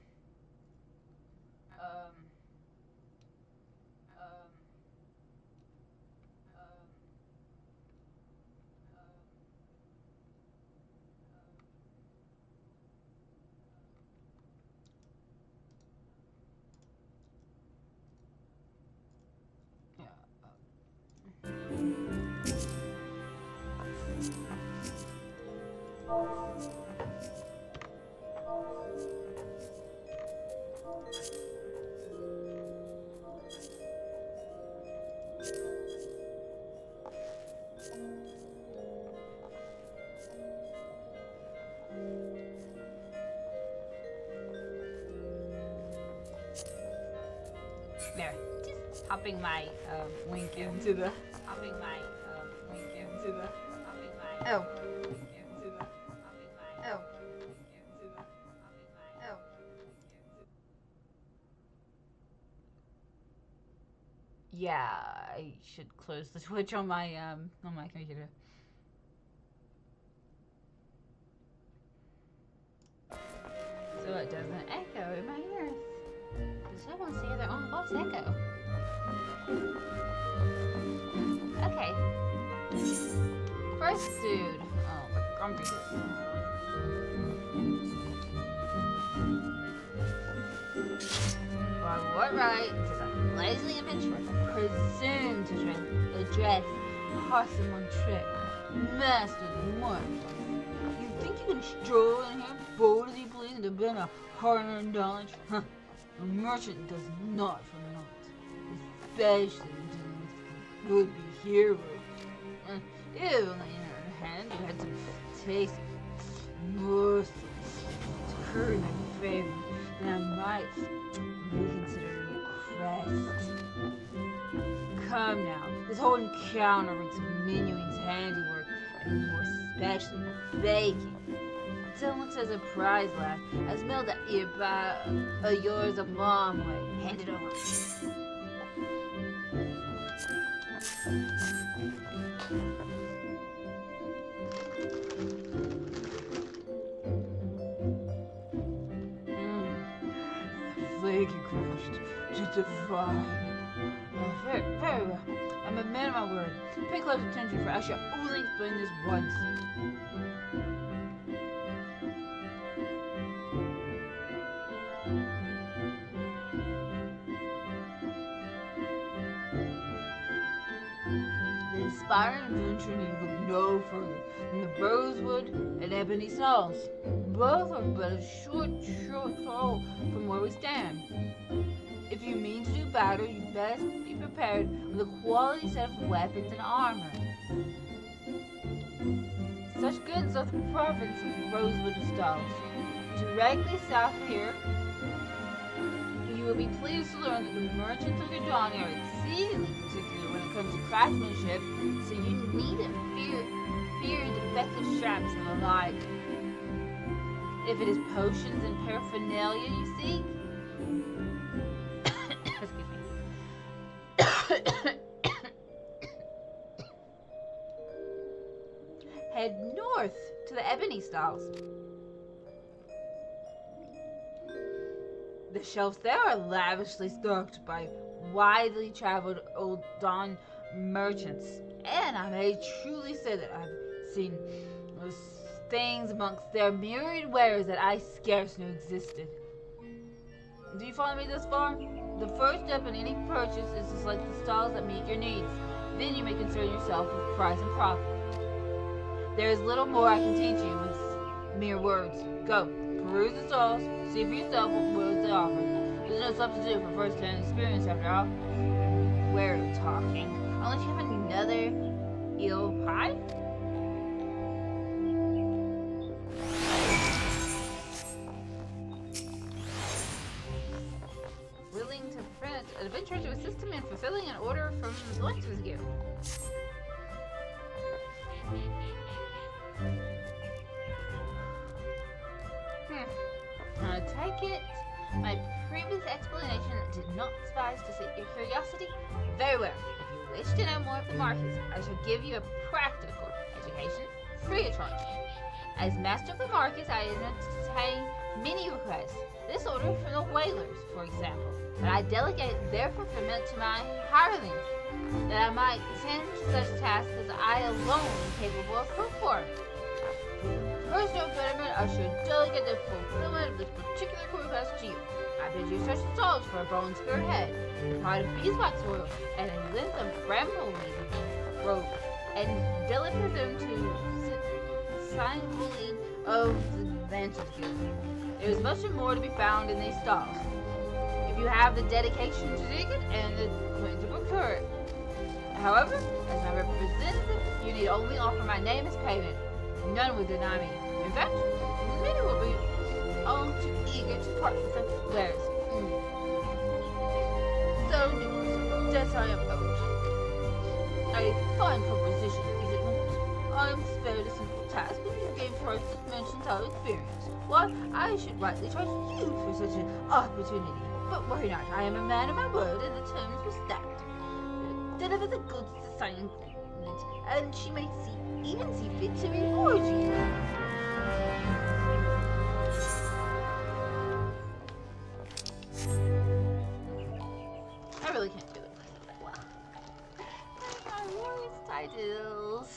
there. Just popping my Wink into the. popping my Wink into the. popping my Oh, Wink into the. popping my oh, Wink into the. popping my oh. Yeah, I should close the Twitch on my computer. So it doesn't echo in my ears. Does someone hear their own voice echo? Okay. First dude. Oh, the grumpy dude. By what right does a lazy adventurer presume to address Parson Trick, master of the market? You think you can stroll in here boldly please and depend on hard-earned knowledge? Huh. A merchant does not for naught, especially when dealing with would-be heroes. If only in her hand you had some taste morsels to curry my favor, then I might reconsider your request. Come now, this whole encounter reeks of Minuing's handiwork, and more especially baking. Don't look so surprised, lad. I smelled that ear by yours a long way. Hand it over. Flaky crust, just a fine. Very, very well. I'm a man of my word. Pay close attention, for I shall only explain this once. The inspiring adventure need look no further than the rosewood and ebony stalls. Both are but a short stroll from where we stand. If you mean to do battle, you best be prepared with a quality set of weapons and armor. Such goods are the province of Rosewood Stalls. Directly south of here, you will be pleased to learn that the merchants of Gardani are exceedingly particular when it comes to craftsmanship, so you needn't fear defective straps and the like. If it is potions and paraphernalia you seek, head north to the Ebony Stalls. The shelves there are lavishly stocked by widely traveled Old Dawn merchants, and I may truly say that I've seen those things amongst their myriad wares that I scarce knew existed. Do you follow me thus far? The first step in any purchase is to select the stalls that meet your needs. Then you may concern yourself with price and profit. There is little more I can teach you with mere words. Go, peruse the stalls, see for yourself what wares they offer. There's no substitute for first-hand experience after all. We're talking. Unless you have another eel pie? Willing to prevent an adventurer to assist him in fulfilling an order from the Blacksmith's Guild. I take it my previous explanation did not suffice to sate your curiosity? Very well. If you wish to know more of the markets, I shall give you a practical education, free of charge. As master of the markets, I entertain many requests. This order from the whalers, for example, but I delegate their fulfillment to my hirelings, that I might attend to such tasks as I alone am capable of performing. Personal betterment, I should delegate the fulfillment of this particular request to you. I bid you search the stalls for a bone spearhead, a pot of beeswax oil, and a length of brambleweed rope, and deliver them to Sign of the Vantage Guild. There is much more to be found in these stalls, if you have the dedication to dig it and the coin to procure it. However, as my representative, you need only offer my name as payment. None will deny me. In fact, many will be all too eager to part with the wares. So numerous debts I am owed. A fine proposition, is it not? I am spared a simple task, but you gain first mentions our experience. Why, I should rightly charge you for such an opportunity. But worry not, I am a man of my word, and the terms will stand. Deliver the goods to Silent, and she may even see fit to reward you. I really can't do it that well. My warrior's titles.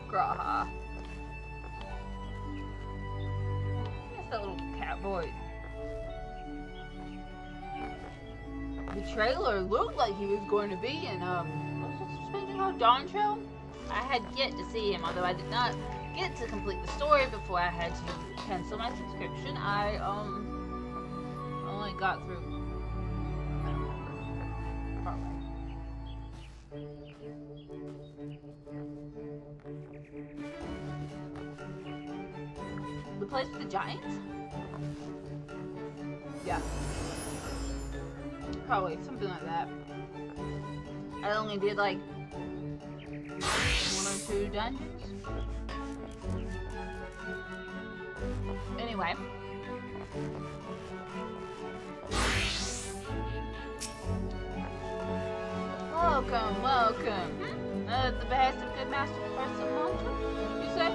Graha. That's that little cat boy. The trailer looked like he was going to be in, what's the suspension called? Dawn Trail? I had yet to see him, although I did not get to complete the story before I had to cancel my subscription. I, only got through, I don't remember, partway. The place with the giants? Yeah. Probably something like that. I only did like 1 or 2 dungeons. Anyway. Welcome, welcome. At the behest of good master Person Monter, you say?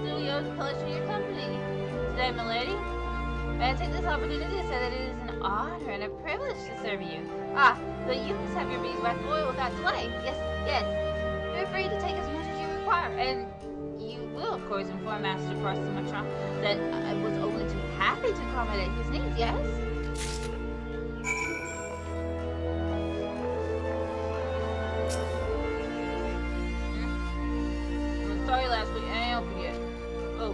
Do you pleasure your company today, milady? May I take this opportunity to say that it is an honor and a privilege to serve you. But you must have your beeswax oil without delay. Yes. Feel free to take as much as you require, and you will, of course, inform Master Person Monter that I was only too happy to accommodate his needs, yes? Sorry last week, I ain't open yet. Oh,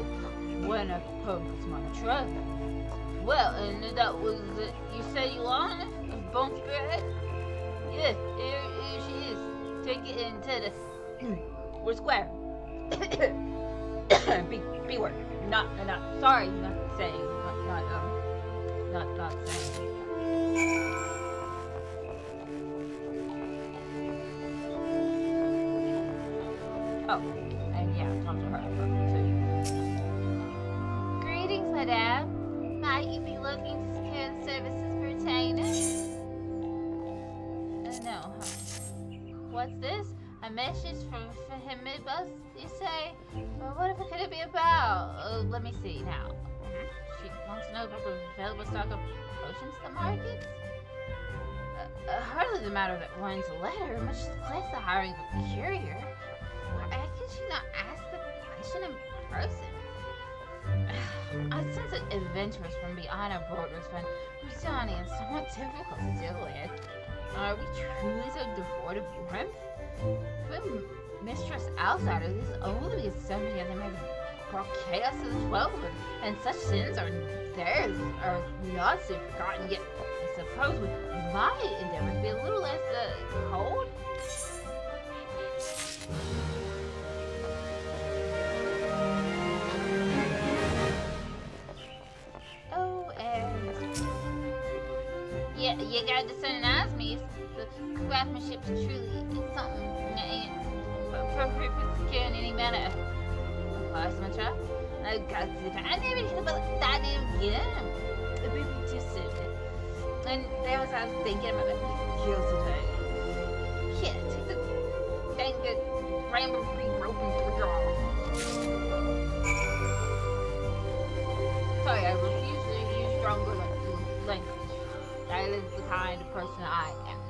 when I poked my truck. Well, and that was, you said you wanted a bone spearhead? Yeah, here she is. Take it into the, we're square. B word. Not, sorry, not saying, not saying. Oh. And yeah, talk to her too. Greetings, madame. Might you be looking to secure the services pertaining? No, huh? What's this? A message from Himibus, you say? Well, what could it be about? Let me see now. She wants to know about the available stock of potions in the market? Hardly the matter that one's letter, much less the hiring of a courier. Why could she not ask the question in person? I sense that adventurers from beyond our borders find Rusani and somewhat difficult to deal with. Are we truly so devoid of warmth? When mistrust outsiders, this only because so many of them have brought chaos to the 12, and such sins are theirs are not to be forgotten. Yet, I suppose we might endeavor to be a little less cold. Oh, and yeah, you got to discernize me. The craftsmanship truly is something appropriate for securing any manner. Of course, my child. I got to I never heard about that name again. It would be too soon. And there was I was thinking about kill today. Yeah, take the dang good rainbow green broken through off. Sorry, I refuse to use stronger language. That is the kind of person I am.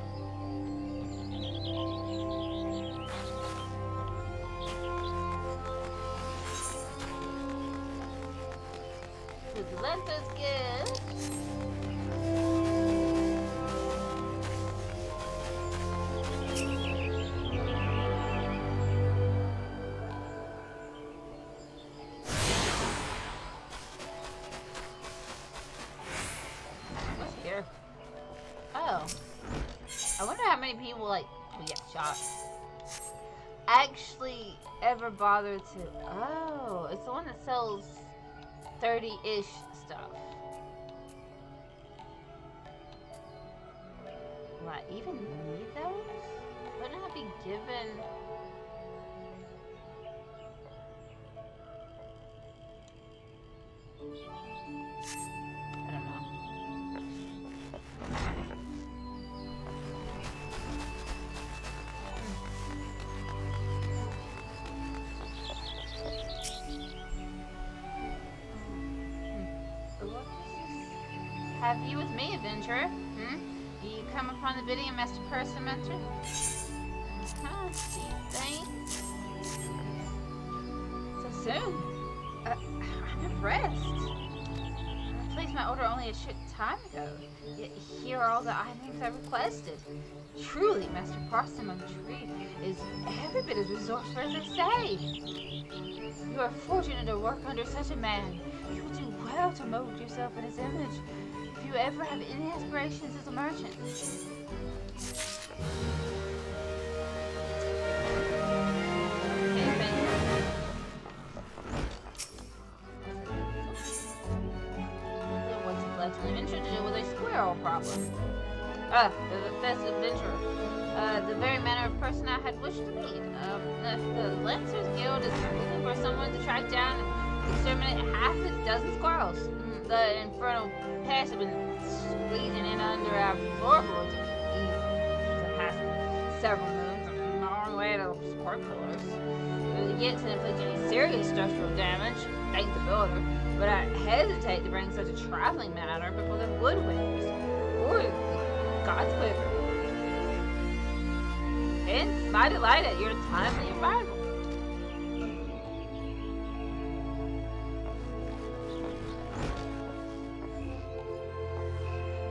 So the lenses good. What's here? Oh. I wonder how many people, like, we get shot. Actually ever bother to... Oh, it's the one that sells 30-ish stuff. Will I even need those? Wouldn't I be given... I don't know. Have you with me, adventurer? You come upon the bidding of Master Persimentor? Do you think? So soon? I'm impressed. I placed my order only a short time ago. Yet here are all the items I requested. Truly, Master Persimentor is every bit as resourceful as they say. You are fortunate to work under such a man. You will do well to mold yourself in his image. If you ever have any aspirations as a merchant. What's left an adventure to do with a squirrel problem? The best adventurer. The very manner of person I had wished to meet. The Lancers Guild is looking for someone to track down and exterminate half a dozen squirrels. The infernal pests have been squeezing in under our floorboards for the past several moons. I'm on my way to support pillars. Yet to inflict any serious structural damage, thank the builder, but I hesitate to bring such a trifling matter before the woodwinners or God's quiver. Hence, my delight at your timely arrival.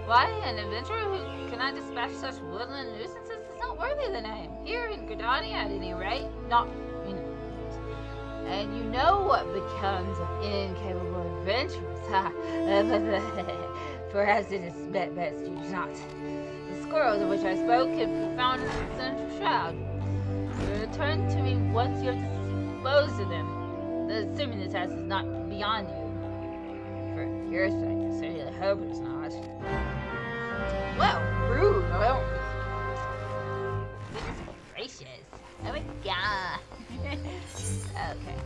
Why, an adventurer who cannot dispatch such woodland nuisances is not worthy of the name. Here in Gridania, at any rate, not in and you know what becomes of incapable adventurers, ha! Perhaps it is best you do not. The squirrels of which I spoke can be found in the central shroud. Return to me once you have disposed of them, assuming the task is not beyond you. For your sake, I certainly hope it's not. Well, rude. Well, goodness gracious. Oh my god. Okay.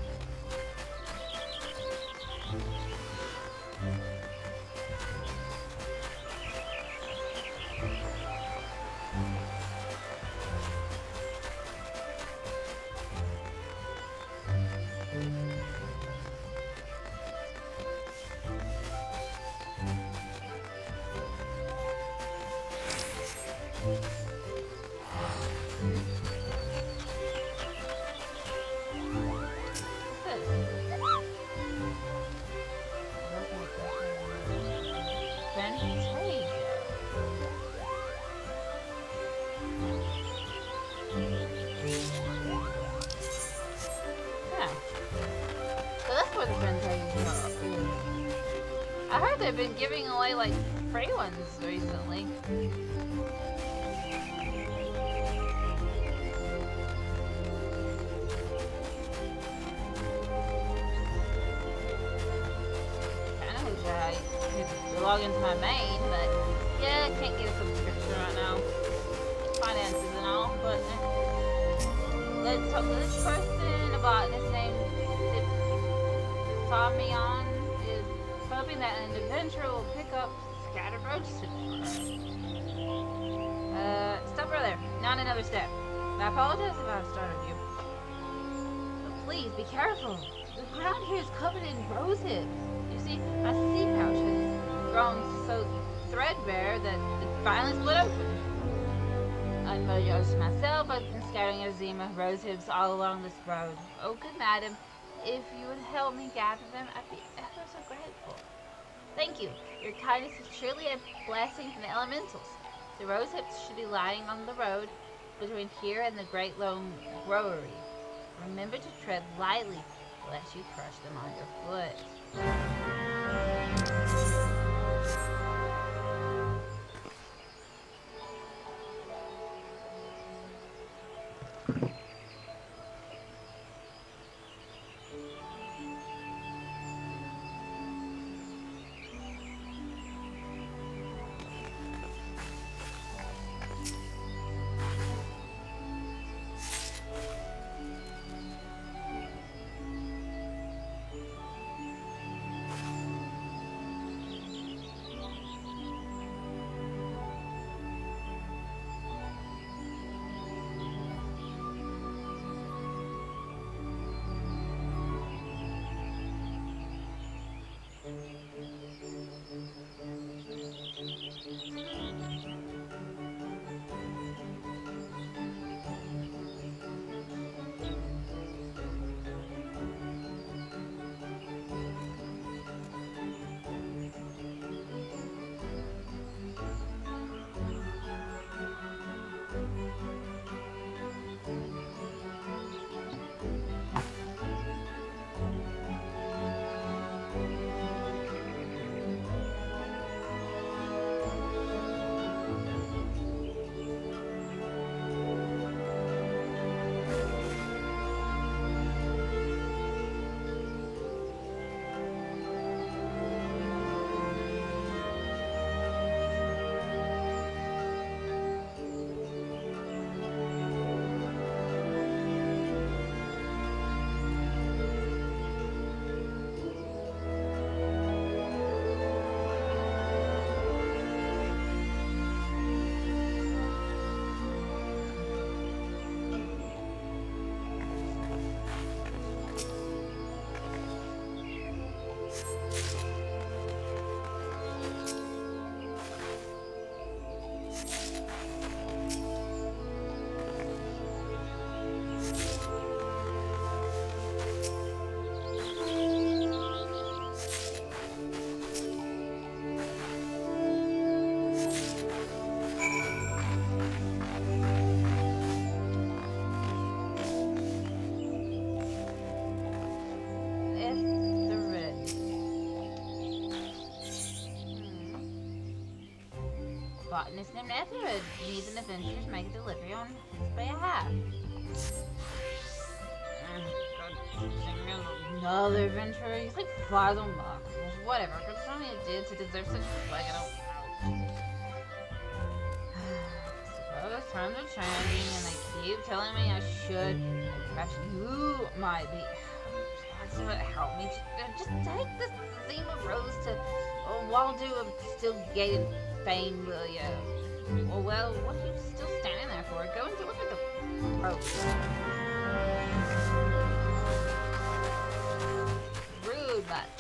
I heard they've been giving away like free ones recently. Kinda wish I could log into my main, but yeah, I can't get a subscription right now. Finances and all, but let's talk to this person. A botanist named Samion is hoping that an adventurer will pick up scattered roach tips for her. Stop right there. Not another step. I apologize if I've startled you. But please, be careful. The ground here is covered in rose hips. You see, my sea pouch has grown so threadbare that it finally split open. Unbeknownst to myself, I've been scouting a zima of rose hips all along this road. Oh, good madam, if you would help me gather them, I'd be ever so grateful. Thank you. Your kindness is truly a blessing from the elementals. The rose hips should be lying on the road between here and the Great Lone Growery. Remember to tread lightly, lest you crush them on your foot. Botanist named Ethered needs an adventurer to make a delivery on his behalf. Another adventurer? He's like 5 on luck. Whatever. What something I did to deserve such a flag, I don't know. Suppose times are changing and they keep telling me I should. Perhaps you might be. That's what help me. Just take this Zima Rose to Waldo of Still Gated Fame, will ya? Well, what are you still standing there for? Go and deliver the rose. Rude much.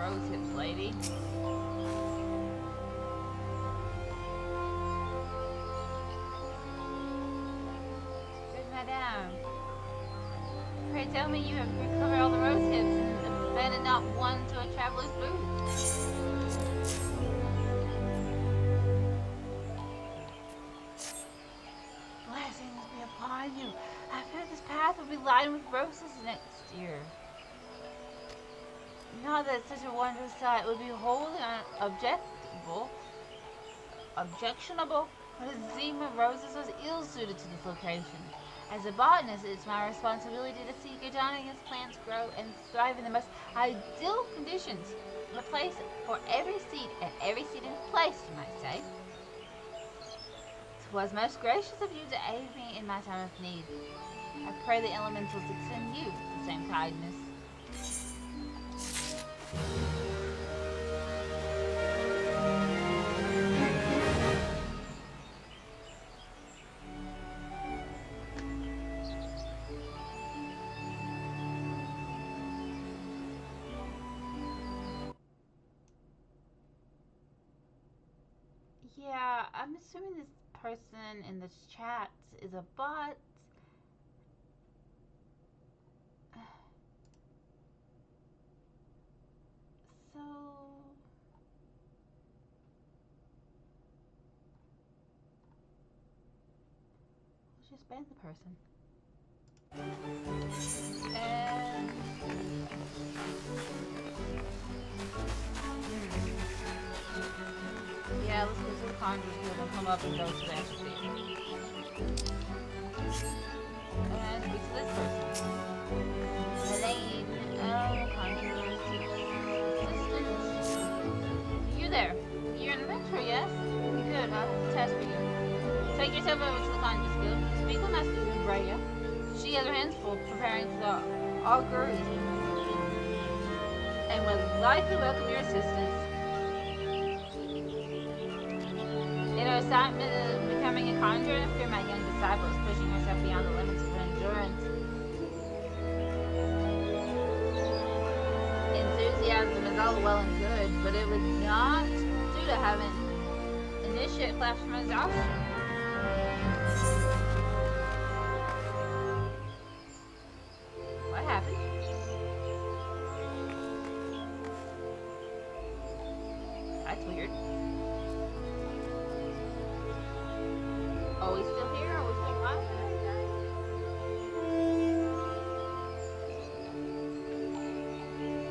rose hips, lady. Good madame. Pray tell me you have recovered all the rose hips and abandoned not one to a traveler's booth. Blessings be upon you. I fear this path will be lined with roses next year. Not that such a wondrous sight would be wholly objectionable, but a zeme of roses was ill-suited to this location. As a botanist, it's my responsibility to see Gardenia's plants grow and thrive in the most ideal conditions. A place for every seed, and every seed in place, you might say. 'Twas most gracious of you to aid me in my time of need. I pray the elementals extend you the same kindness. Yeah, I'm assuming this person in the chat is a bot. So let's just ban the person. And yeah, let's go to the Conjurer's Guild and come up and go to the entity. And speak to this person. Elaine, Conjurer's Assistant. You there? You're an adventurer, yes? Good, huh? Test for you. Take yourself over to the Conjurer's Guild. Speak with Master Brea. She has her hands full preparing for the augury and would likely welcome your assistance. In her assignment of becoming a conjurer, I fear my young disciple is pushing herself beyond the limits of her endurance. Enthusiasm is all well and good, but it would not do to have an initiate flash from exhaustion. What happened? That's weird. Oh, he's still here? Are we still alive?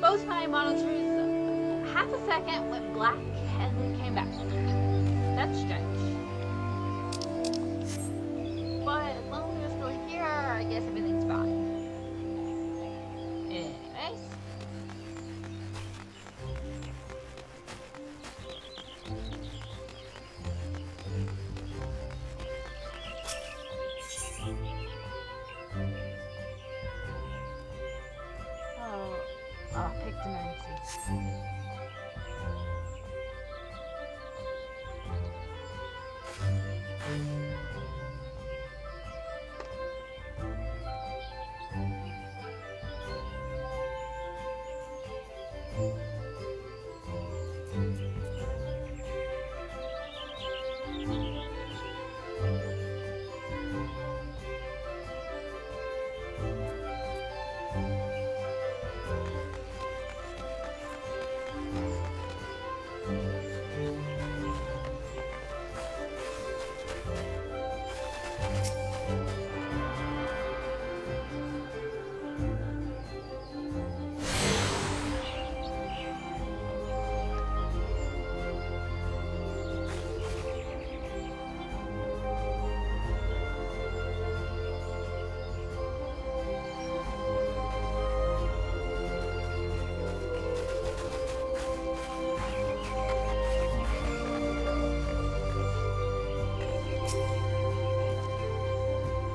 Both my monitors, half a second went black and then came back. That's strange. But as long as we're still here, I guess everything's fine. Anyways. Pictomancy.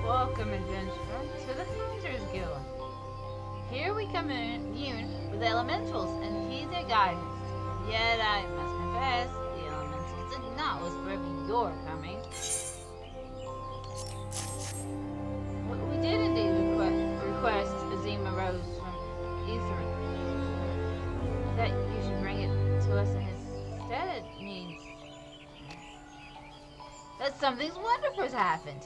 Welcome, adventurer, to the Conjurer's Guild. Here we commune with the elementals and heed their guidance. Yet I must confess, the elementals did not whisper of your coming. We did indeed request a Zema Rose from Ether that you should us instead means that something wonderful has happened.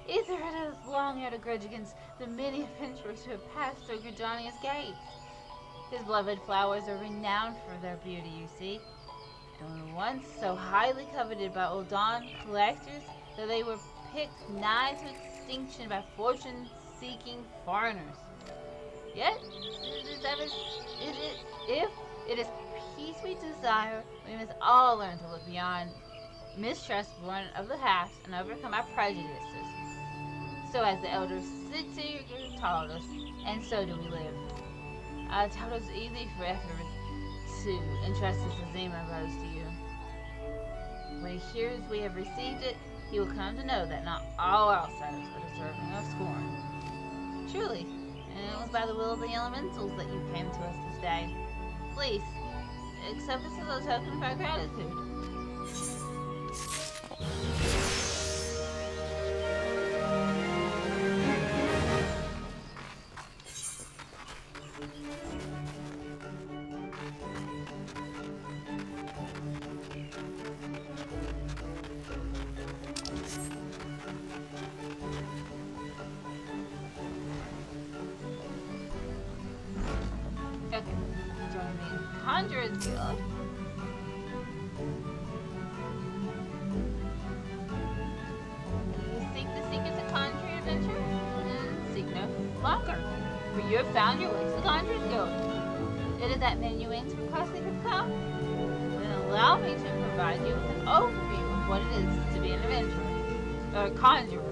Ether has long had a grudge against the many adventurers who have passed through Gridania's gates. His beloved flowers are renowned for their beauty, you see, and were once so highly coveted by old Dawn collectors that they were picked nigh to extinction by fortune-seeking foreigners. Yet, if it is peace we desire, we must all learn to look beyond mistrust born of the past and overcome our prejudices. So as the elders City taught us, and so do we live. I taught us easy for effort to entrust this Azima rose to you. When he hears we have received it, he will come to know that not all outsiders are deserving of scorn. Truly, and it was by the will of the elementals that you came to us this day. Please, accept this as a token of our gratitude. Okay, join me in Conjurer's Guild. You seek the secrets of conjuring adventure? And seek no longer, for you have found your way to the Conjurer's Guild. It is that menu ends for costly have come. Then allow me to provide you with an overview of what it is to be an adventurer, or a conjurer.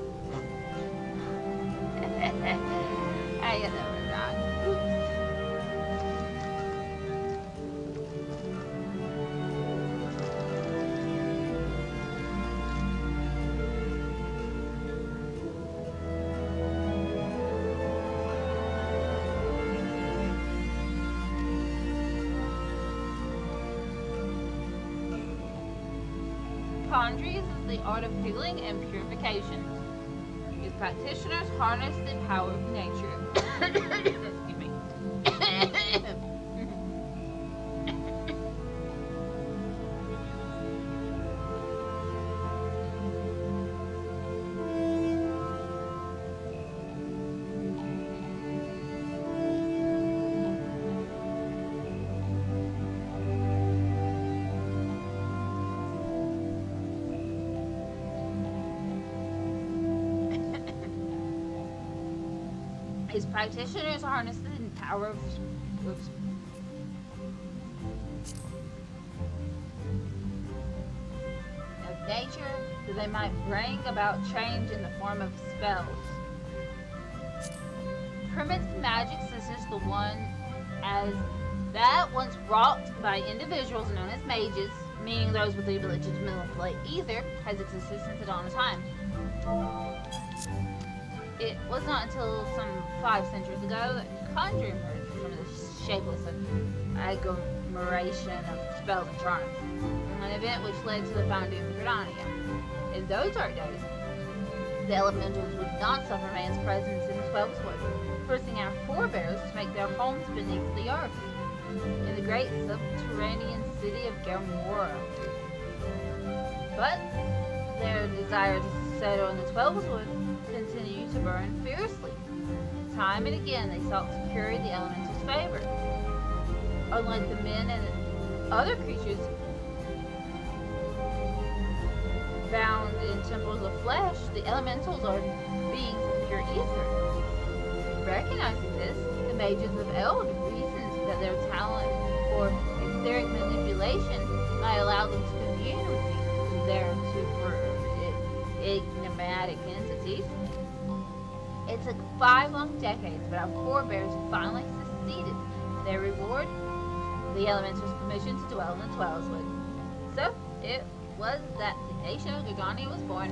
I get that one wrong. Oops. Conjuring is the art of healing and purification. Its practitioners harness the power of nature. Excuse me. His practitioners harness the power of nature that they might bring about change in the form of spells. Primitive magic, such as the one as that once wrought by individuals known as mages, meaning those with the ability to manipulate ether, has existed since the dawn of time. It was not until some 5 centuries ago that conjuring emerged from the shapeless agglomeration of spells and charms, an event which led to the founding of Gridania. In those dark days, the elementals would not suffer man's presence in the Twelvewood, forcing our forebears to make their homes beneath the earth, in the great subterranean city of Gamora. But their desire to settle in the Twelvewood continued to burn fiercely. Time and again they sought to curry the elemental's favor. Unlike the men and other creatures bound in temples of flesh, the elementals are beings of pure ether. Recognizing this, the mages of Eld reasoned that their talent for etheric manipulation might allow them to commune with their super enigmatic entities. It took 5 long decades, but our forebears finally succeeded. Their reward? The elemental's permission to dwell in the Twelvewood. So, it was that the nation of Gridania was born.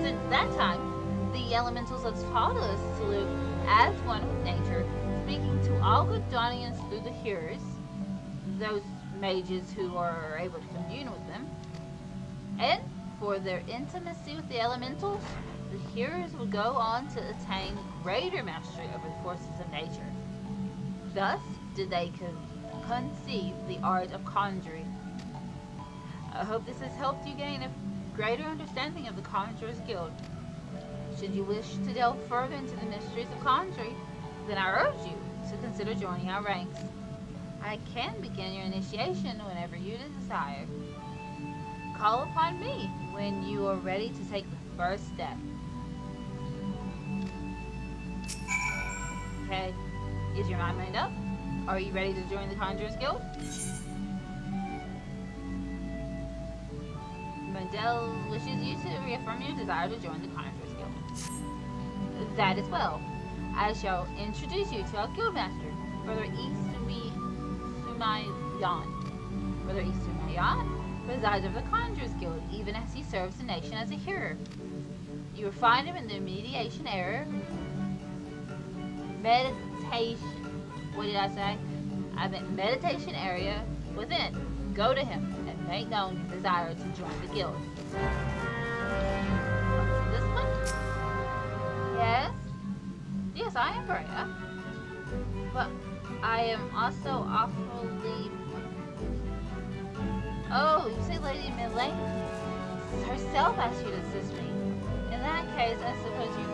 Since that time, the elementals have taught us to live as one with nature, speaking to all Gridanians through the hearers, those mages who are able to commune with them, and for their intimacy with the elementals, the hearers would go on to attain greater mastery over the forces of nature. Thus did they conceive the art of conjuring. I hope this has helped you gain a greater understanding of the Conjurer's Guild. Should you wish to delve further into the mysteries of conjuring, then I urge you to consider joining our ranks. I can begin your initiation whenever you desire. Call upon me when you are ready to take the first step. Okay, is your mind made up? Are you ready to join the Conjurer's Guild? Mundell wishes you to reaffirm your desire to join the Conjurer's Guild. That is well. I shall introduce you to our guildmaster, Brother Sumayan. Brother Sumayan presides over the Conjurer's Guild, even as he serves the nation as a hearer. You will find him in the meditation area. Meditation. What did I say? I meant meditation area within. Go to him and make known your desire to join the guild. This one? Yes? Yes, I am Brea. But I am also awfully... Oh, you say Lady Millane herself asked you to assist me. In that case, I suppose you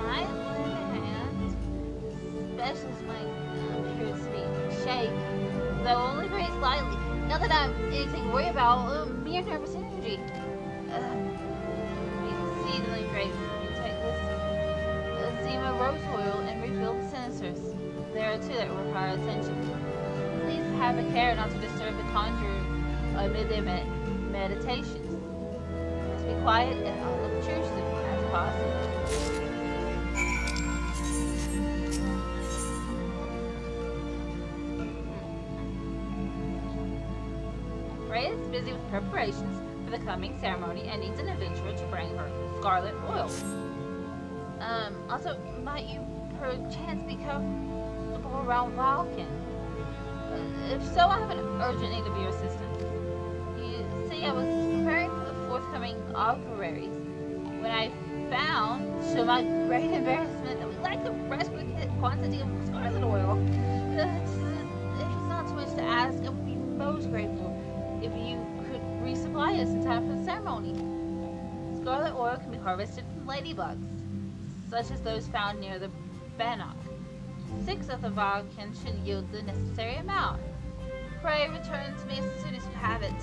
might lend a hand. Especially as my appears to be shaken, though only very slightly. Not that I'm anything to worry about, mere nervous energy. Exceedingly grateful you take this Zima rose oil and refill the sinisters. There are two that require attention. Please have a care not to disturb the conjurer amid their meditations. To be quiet and unobtrusive as possible. Rhea is busy with preparations for the coming ceremony and needs an adventurer to bring her scarlet oil. Also, might you perchance be comfortable around Wildkin? If so, I have an urgent need of your assistance. You see, I was preparing for the forthcoming auguries when I found, to my great embarrassment, that we lacked a requisite quantity of scarlet oil. If it's not too much to ask, I would be most grateful if you could resupply us in time for the ceremony. Scarlet oil can be harvested from ladybugs, such as those found near the Bannock. 6 of the Valken should yield the necessary amount. Pray return to me as soon as you have it.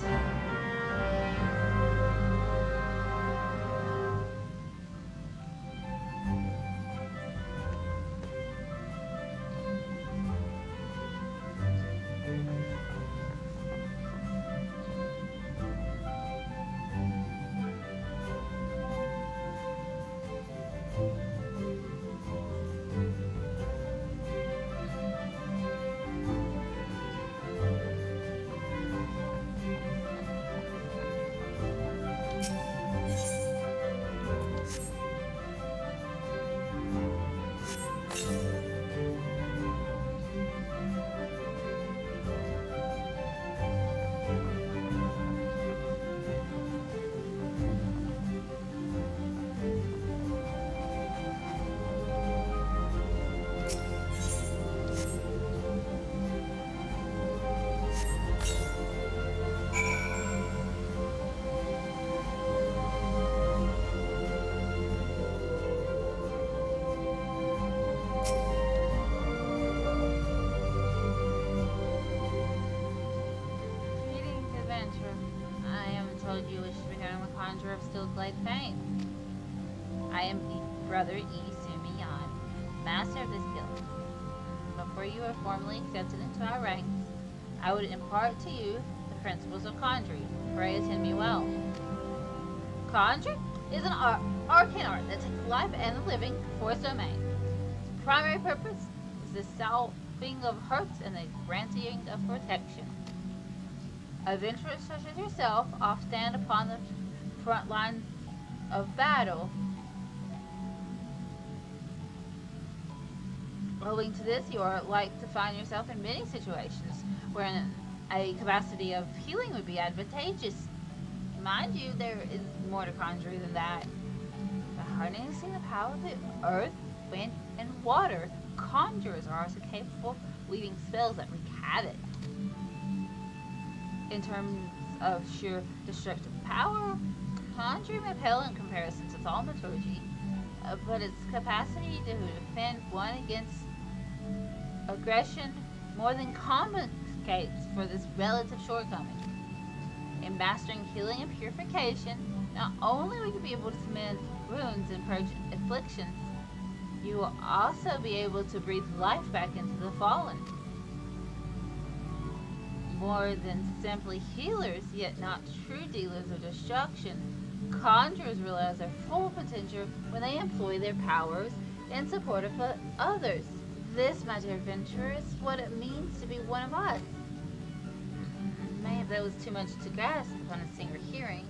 You wish to become a conjurer of Stillglade fame. I am Brother Sumayan, master of this guild. Before you are formally accepted into our ranks, I would impart to you the principles of conjuring. Pray attend me well. Conjuring is an arcane art that takes life and the living for its domain. Its primary purpose is the salving of hurts and the granting of protection. Adventurers such as yourself often stand upon the front lines of battle. Owing to this, you are like to find yourself in many situations wherein a capacity of healing would be advantageous. Mind you, there is more to conjuring than that. By harnessing the power of the earth, wind, and water, conjurers are also capable of weaving spells that wreak havoc. In terms of sheer destructive power, conjuring may pale in comparison to thaumaturgy, but its capacity to defend one against aggression more than compensates for this relative shortcoming. In mastering healing and purification, not only will you be able to mend wounds and purge afflictions, you will also be able to breathe life back into the fallen. More than simply healers, yet not true dealers of destruction, conjurers realize their full potential when they employ their powers in support of others. This, my dear adventurer, is what it means to be one of us. Maybe that was too much to grasp upon a single hearing,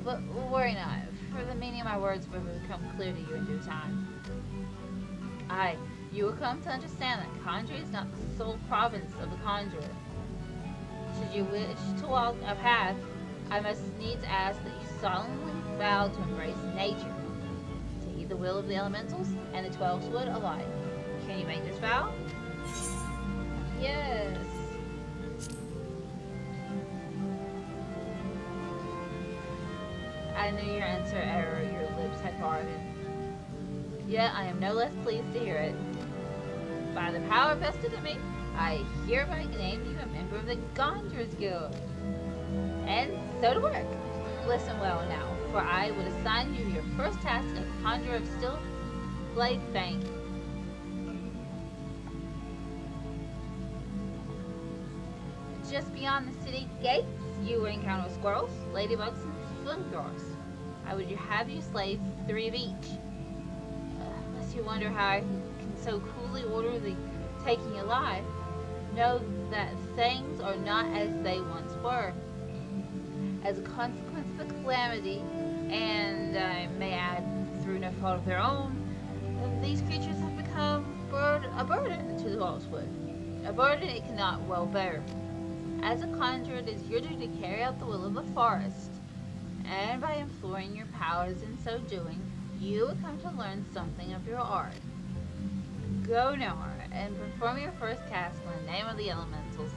but worry not, for the meaning of my words will become clear to you in due time. Aye, you will come to understand that conjuring is not the sole province of the conjurer. Should you wish to walk a path, I must needs ask that you solemnly vow to embrace nature, to heed the will of the elementals and the 12 wood alike. Can you make this vow? Yes. I knew your answer ere your lips had parted. Yet I am no less pleased to hear it. By the power vested in me, I hereby name you a member of the Conjurers Guild. And so to work. Listen well now, for I would assign you your first task as Conjurer of Still Blade Fang. Just beyond the city gates, you will encounter squirrels, ladybugs, and flamethroers. I would have you slay 3 of each. Unless you wonder how I can so coolly order the taking alive, know that things are not as they once were. As a consequence of the calamity, and I may add through no fault of their own, these creatures have become a burden to the Waltzwood. A burden it cannot well bear. As a conjurer, it is your duty to carry out the will of the forest, and by employing your powers in so doing, you will come to learn something of your art. Go now and perform your first task in the name of the elementals.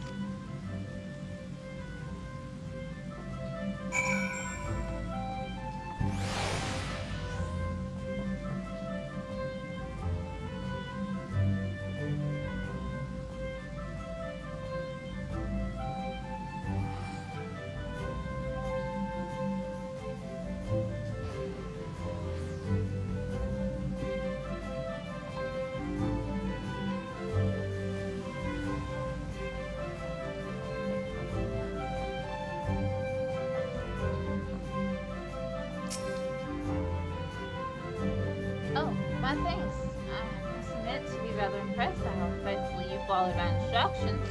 Oh, my thanks. I must admit to be rather impressed by how faithfully you followed my instructions.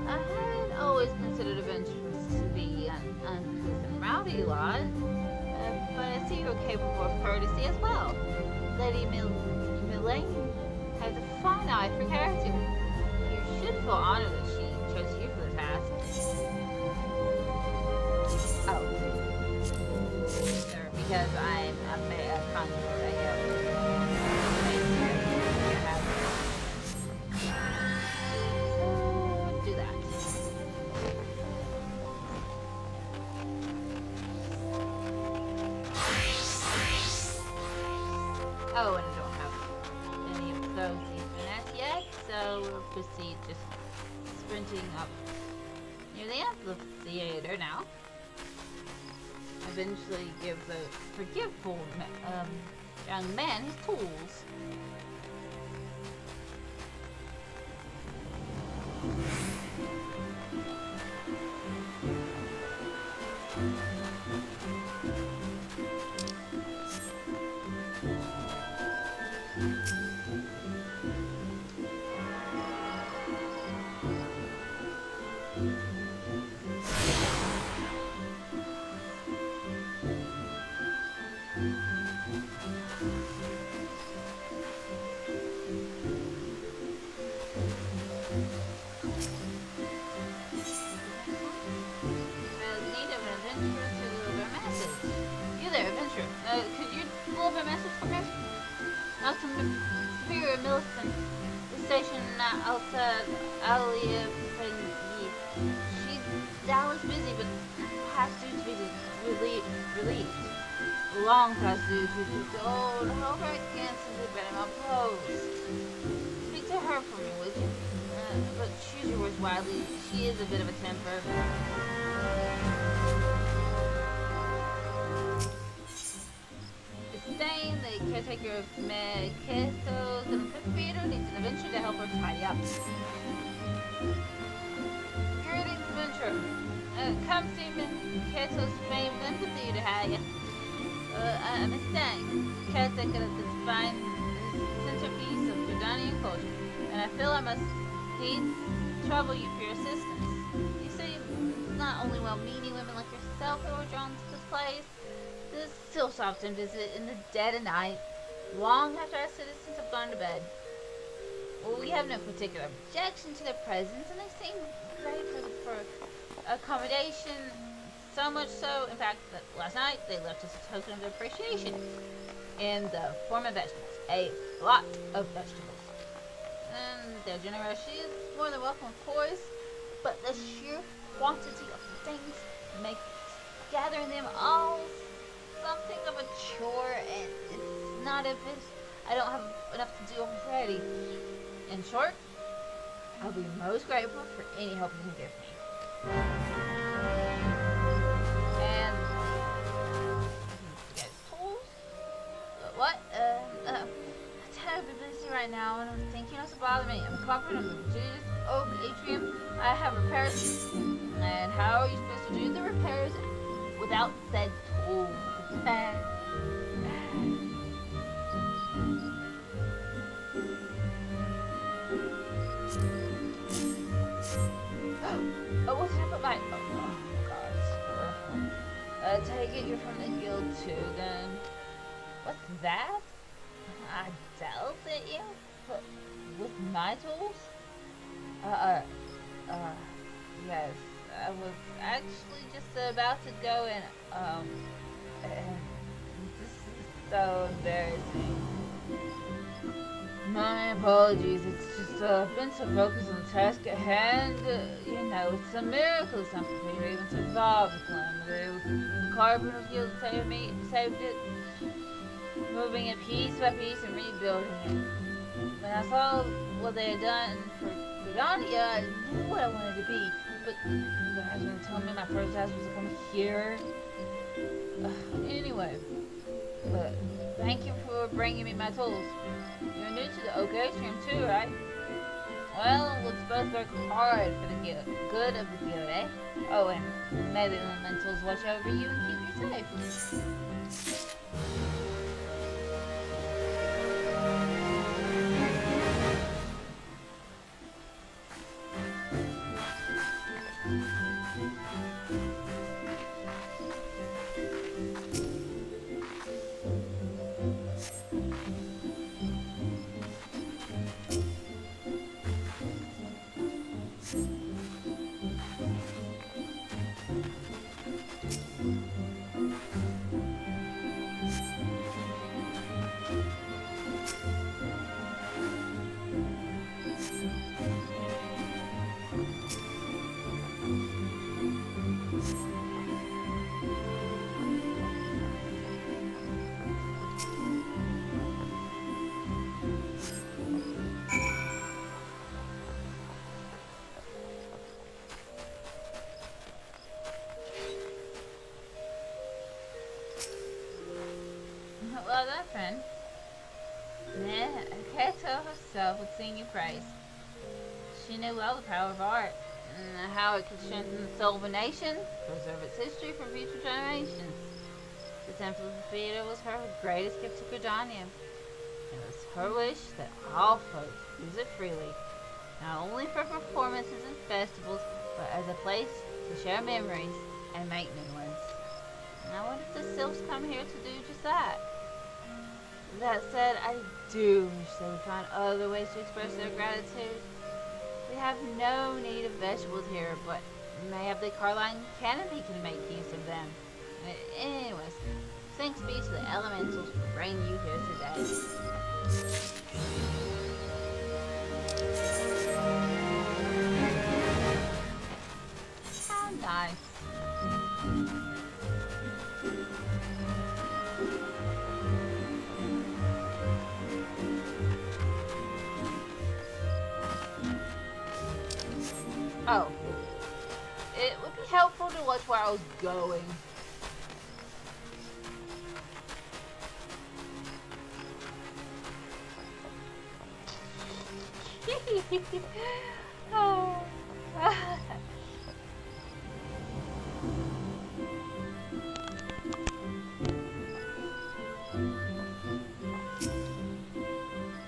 I had always considered adventurers to be an uncouth and rowdy lot, but I see you're capable of courtesy as well. Lady Milane has a fine eye for character. You should feel honored that she chose you for the task. Oh. Because I'm a conjurer, I guess. Do that. Oh, and I don't have any of those even yet, so we'll proceed just sprinting up near the amphitheater now. Eventually give the forgetful young man his tools. Could you deliver a message for me? Nelson Superior Millicent is stationed outside Alia. Dallas busy, but past due to be relieved. Long past due to be told. Hope I can't simply better my post. Speak to her for me, would you? But choose your words wisely. She is a bit of a temper. Staying the caretaker of Ketos and Theater needs an adventure to help her tidy up. Greetings, adventurer. Come see me. Ketos famed amphitheater, have ya? I'm a Stang, caretaker of this fine centerpiece of Jordanian culture, and I feel I must needs trouble you for your assistance. You see, it's not only well-meaning women like yourself who are drawn to this place. This still often visit in the dead of night, long after our citizens have gone to bed. Well, we have no particular objection to their presence, and they seem great for accommodation. So much so, in fact, that last night they left us a token of their appreciation in the form of vegetables. A lot of vegetables. And their generosity is more than welcome, of course, but the sheer quantity of things makes gathering them all something of a chore, and it's not if I don't have enough to do already. In short, I'll be most grateful for any help you can give me. And get tools. What? I'm terribly busy right now, and I'm thinking it's to bother me. I'm confident of the Judas Oak Atrium. I have repairs, and how are you supposed to do the repairs without said tools? What's up with my... Oh, gosh. I take it you're from the guild too, then. What's that? I dealt at you? But with my tools? Yes. I was actually just about to go and this is so embarrassing. My apologies, it's just I've been so focused on the task at hand. You know, it's a miracle something for you even survived the calamity. It was the Carpenter Guild saved it, moving it piece by piece and rebuilding it. When I saw what they had done for Gudania, I knew what I wanted to be. But you guys were telling me my first task was to come here. Anyway, thank you for bringing me my tools. You're new to the Oak Atrium too, right? Well, let's both work hard for the good of the guild, eh? Oh, and may the elementals watch over you and keep you safe. Well done, friend. Keto herself would sing you praise. She knew well the power of art, and how it could strengthen the soul of a nation, preserve its history for future generations. The Temple of the Theater was her greatest gift to Gridania. It was her wish that all folk use it freely, not only for performances and festivals, but as a place to share memories and make new ones. And I wonder if the Sylphs come here to do just that. That said, I do wish they would find other ways to express their gratitude. We have no need of vegetables here, but may have the Carline canopy can make use of them. Anyways, thanks be to the elementals for bringing you here today. How Oh, nice. Oh. It would be helpful to watch where I was going. Oh.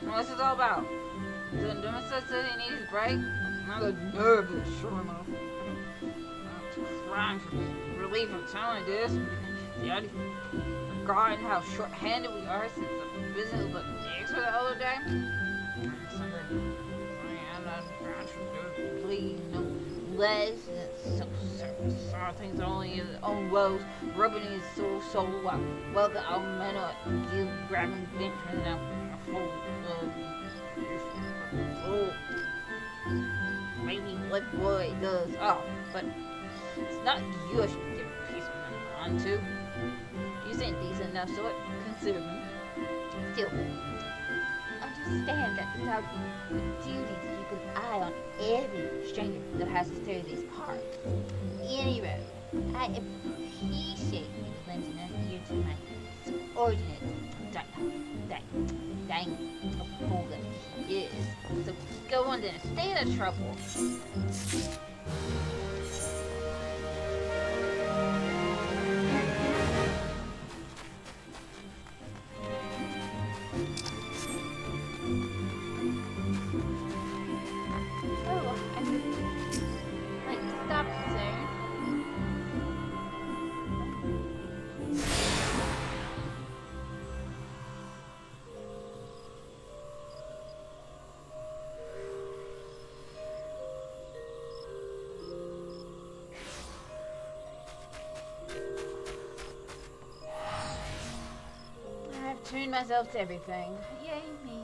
What's this all about? The Nemesis said he needs a break? Not a nervous, sure enough. Crying for relief of telling this. See, I'd forgotten how short-handed we are since the business looked dicks for the other day. I'm not trying to bleed, no legs, so sorry things only his own woes, rubbing his soul while the elemental you grabbing Benjamin now. Maybe what boy does. Oh, but it's not you I should give a piece of on to. You seem decent enough, so consider me. Still, understand that it's our duty to keep an eye on every stranger that passes through these parts. Any road, I appreciate you lending an ear to my subordinate. Dang, a fool that he is. So go on then, stay out of trouble. Oh, I might stop soon. I've tuned myself to everything. Yay me.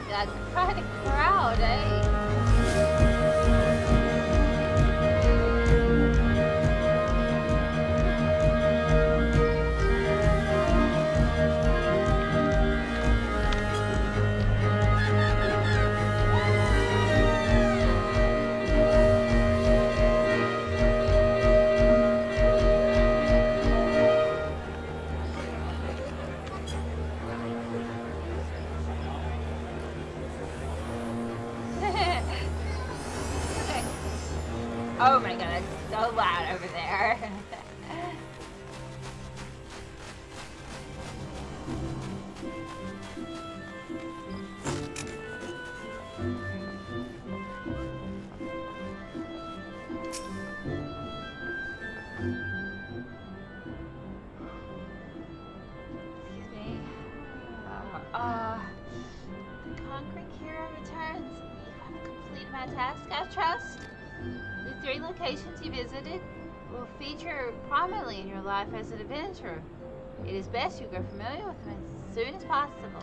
God, quite a crowd, eh? Oh my god, it's so loud over there. Excuse me. The concrete hero returns. You have completed my task, I trust. The 3 locations you visited will feature prominently in your life as an adventurer. It is best you grow familiar with them as soon as possible.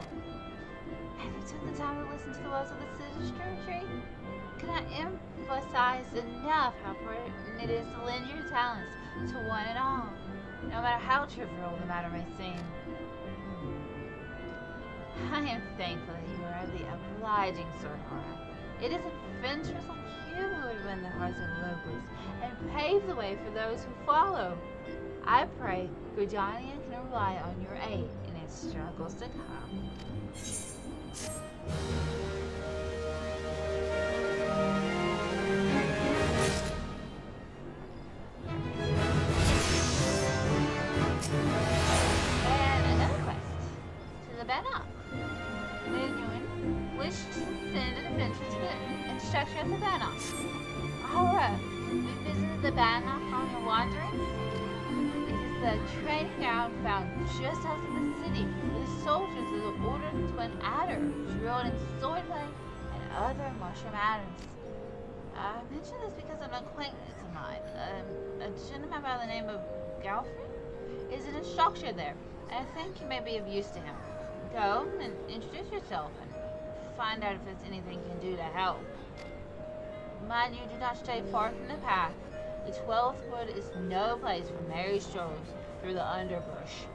Have you took the time to listen to the words of the citizenry? Cannot emphasize enough how important it is to lend your talents to one and all, no matter how trivial the matter may seem. I am thankful that you are the obliging sort, Cora. It is adventurers like you who would win the hearts of locals and pave the way for those who follow. I pray Gridania can rely on your aid in its struggles to come. And another quest to the Bannock. Genuine wish to send an adventure to the structure of the Bannock. Alright, we visited the Bannock on your wanderings. It is the training ground found just outside the city, where the soldiers are ordered to an adder, drilled in swordplay and other martial matters. I mention this because an acquaintance of mine, a gentleman by the name of Galfrey, is an instructor there, and I think you may be of use to him. Go and introduce yourself and find out if there's anything you can do to help. Mind you, do not stray far from the path. The 12th wood is no place for merry strolls through the underbrush.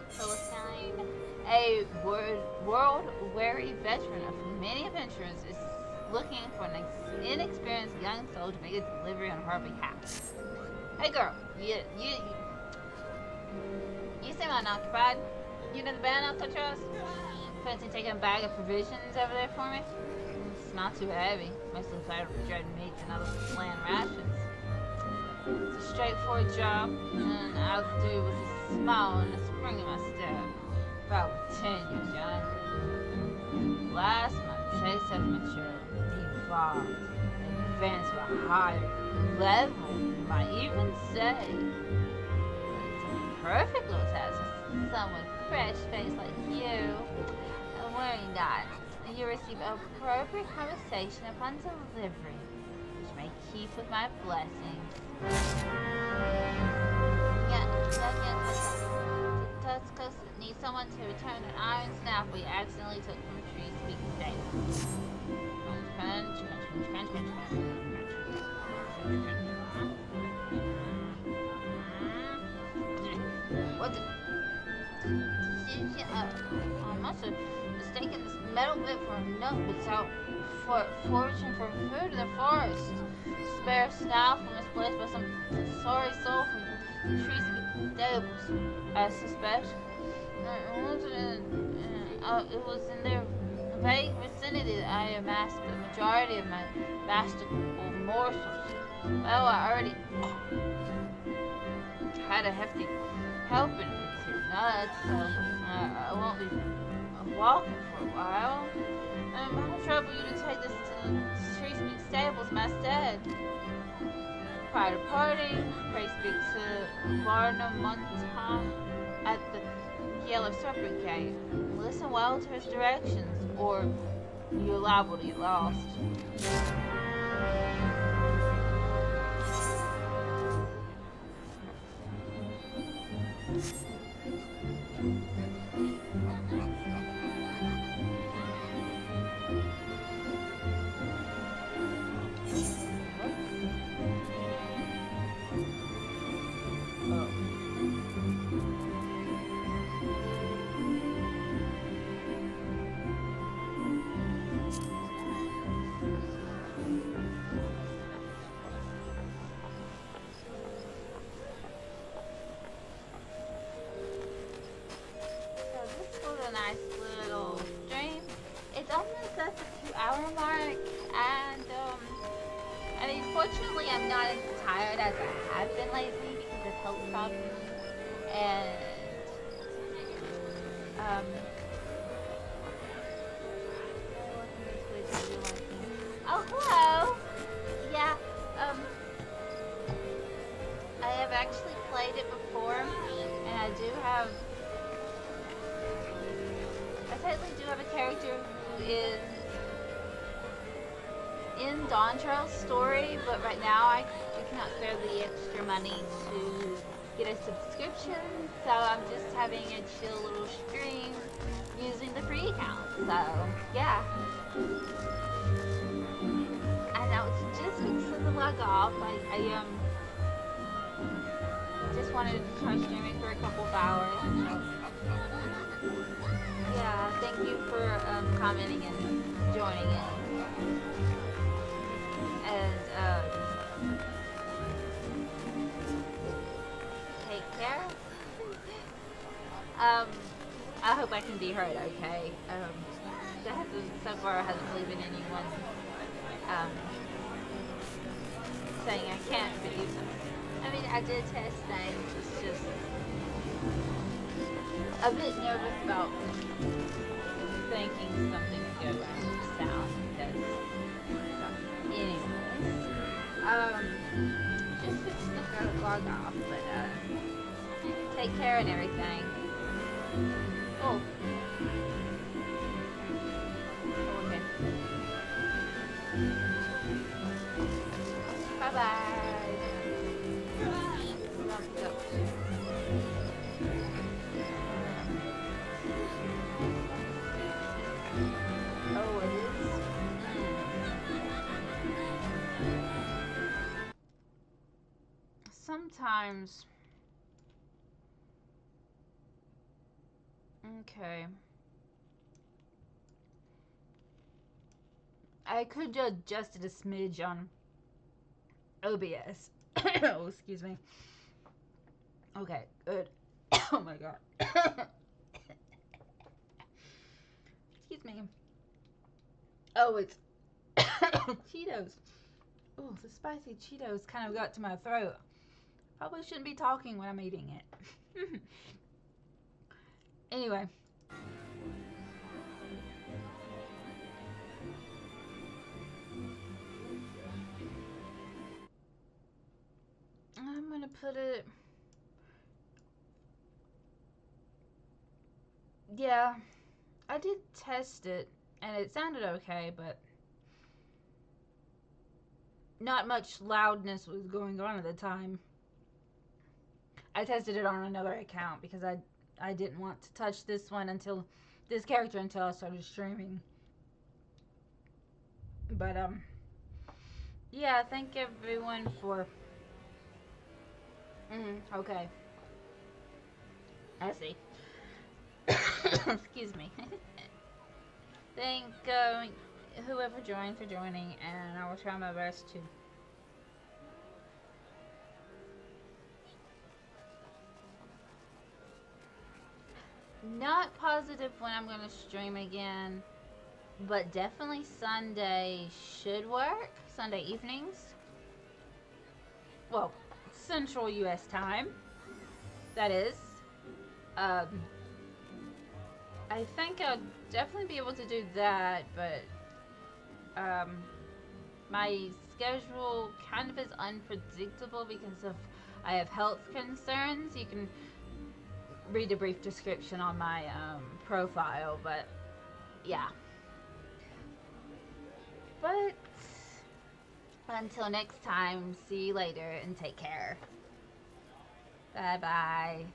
Philistine, a world-weary veteran of many adventures, is looking for an inexperienced young soul to make a delivery on her behalf. Hey girl, you seem unoccupied. You know the Bannock I trust? Fancy taking a bag of provisions over there for me? It's not too heavy, mostly fed with dried meats and other bland rations. It's a straightforward job, and I'll do it with a smile and a spring in my step. About 10 years younger. Last, my taste has matured, evolved, and advanced to a higher level, you might even say. It's a perfect little task for someone fresh face like you. And worry not, you receive appropriate compensation upon delivery, which may keep with my blessings. Tuskos needs someone to return an iron snap we accidentally took from a tree speaking stable. What the? I must have mistaken this metal bit for a note without foraging for food in the forest. Spare snaff was misplaced by some sorry soul from the trees stables, I suspect. It was in their vague vicinity that I amassed the majority of my mastical morsels. Well, I already had a hefty helping with your nuts, so I won't be walking for a while. I'll trouble you to take this to the Tree Speak stables instead. Prior to parting, pray speak to Varna Montan at the Yellow Serpent Gate. Listen well to his directions, or you're liable to get lost. Fortunately, I'm not as tired as I have been lately because of health problems. And, oh, hello! Yeah, I have actually played it before, and I certainly do have a character who is in Dontrell's story, but right now I cannot spare the extra money to get a subscription, so I'm just having a chill little stream using the free account. So yeah, and I was just fixing to log off. I just wanted to try streaming for a couple of hours. So, yeah, thank you for commenting and joining in. And take care. I hope I can be heard okay. So far hasn't really been anyone saying I can't be. I mean, I did test things. It's just a bit nervous about thinking something would go wrong with sound because, anyways, just fixing to go log off, but take care and everything. Oh. Oh, okay. Bye bye. Oh, it is. Sometimes. Okay. I could adjust it a smidge on OBS. Oh, excuse me. Okay, good. Oh my god. Excuse me. Oh, it's Cheetos. Oh, the spicy Cheetos kind of got to my throat. Probably shouldn't be talking when I'm eating it. Anyway. I'm gonna put it... Yeah, I did test it, and it sounded okay, but not much loudness was going on at the time. I tested it on another account because I didn't want to touch this character until I started streaming. But yeah, thank everyone for okay. I see. Excuse me. Thank whoever joined for joining, and I will try my best to not positive when I'm gonna stream again, but definitely Sunday should work. Sunday evenings. Well, Central US time. That is. I think I'll definitely be able to do that, but my schedule kind of is unpredictable because of I have health concerns. You can read a brief description on my profile, but yeah. But until next time, see you later and take care. Bye bye.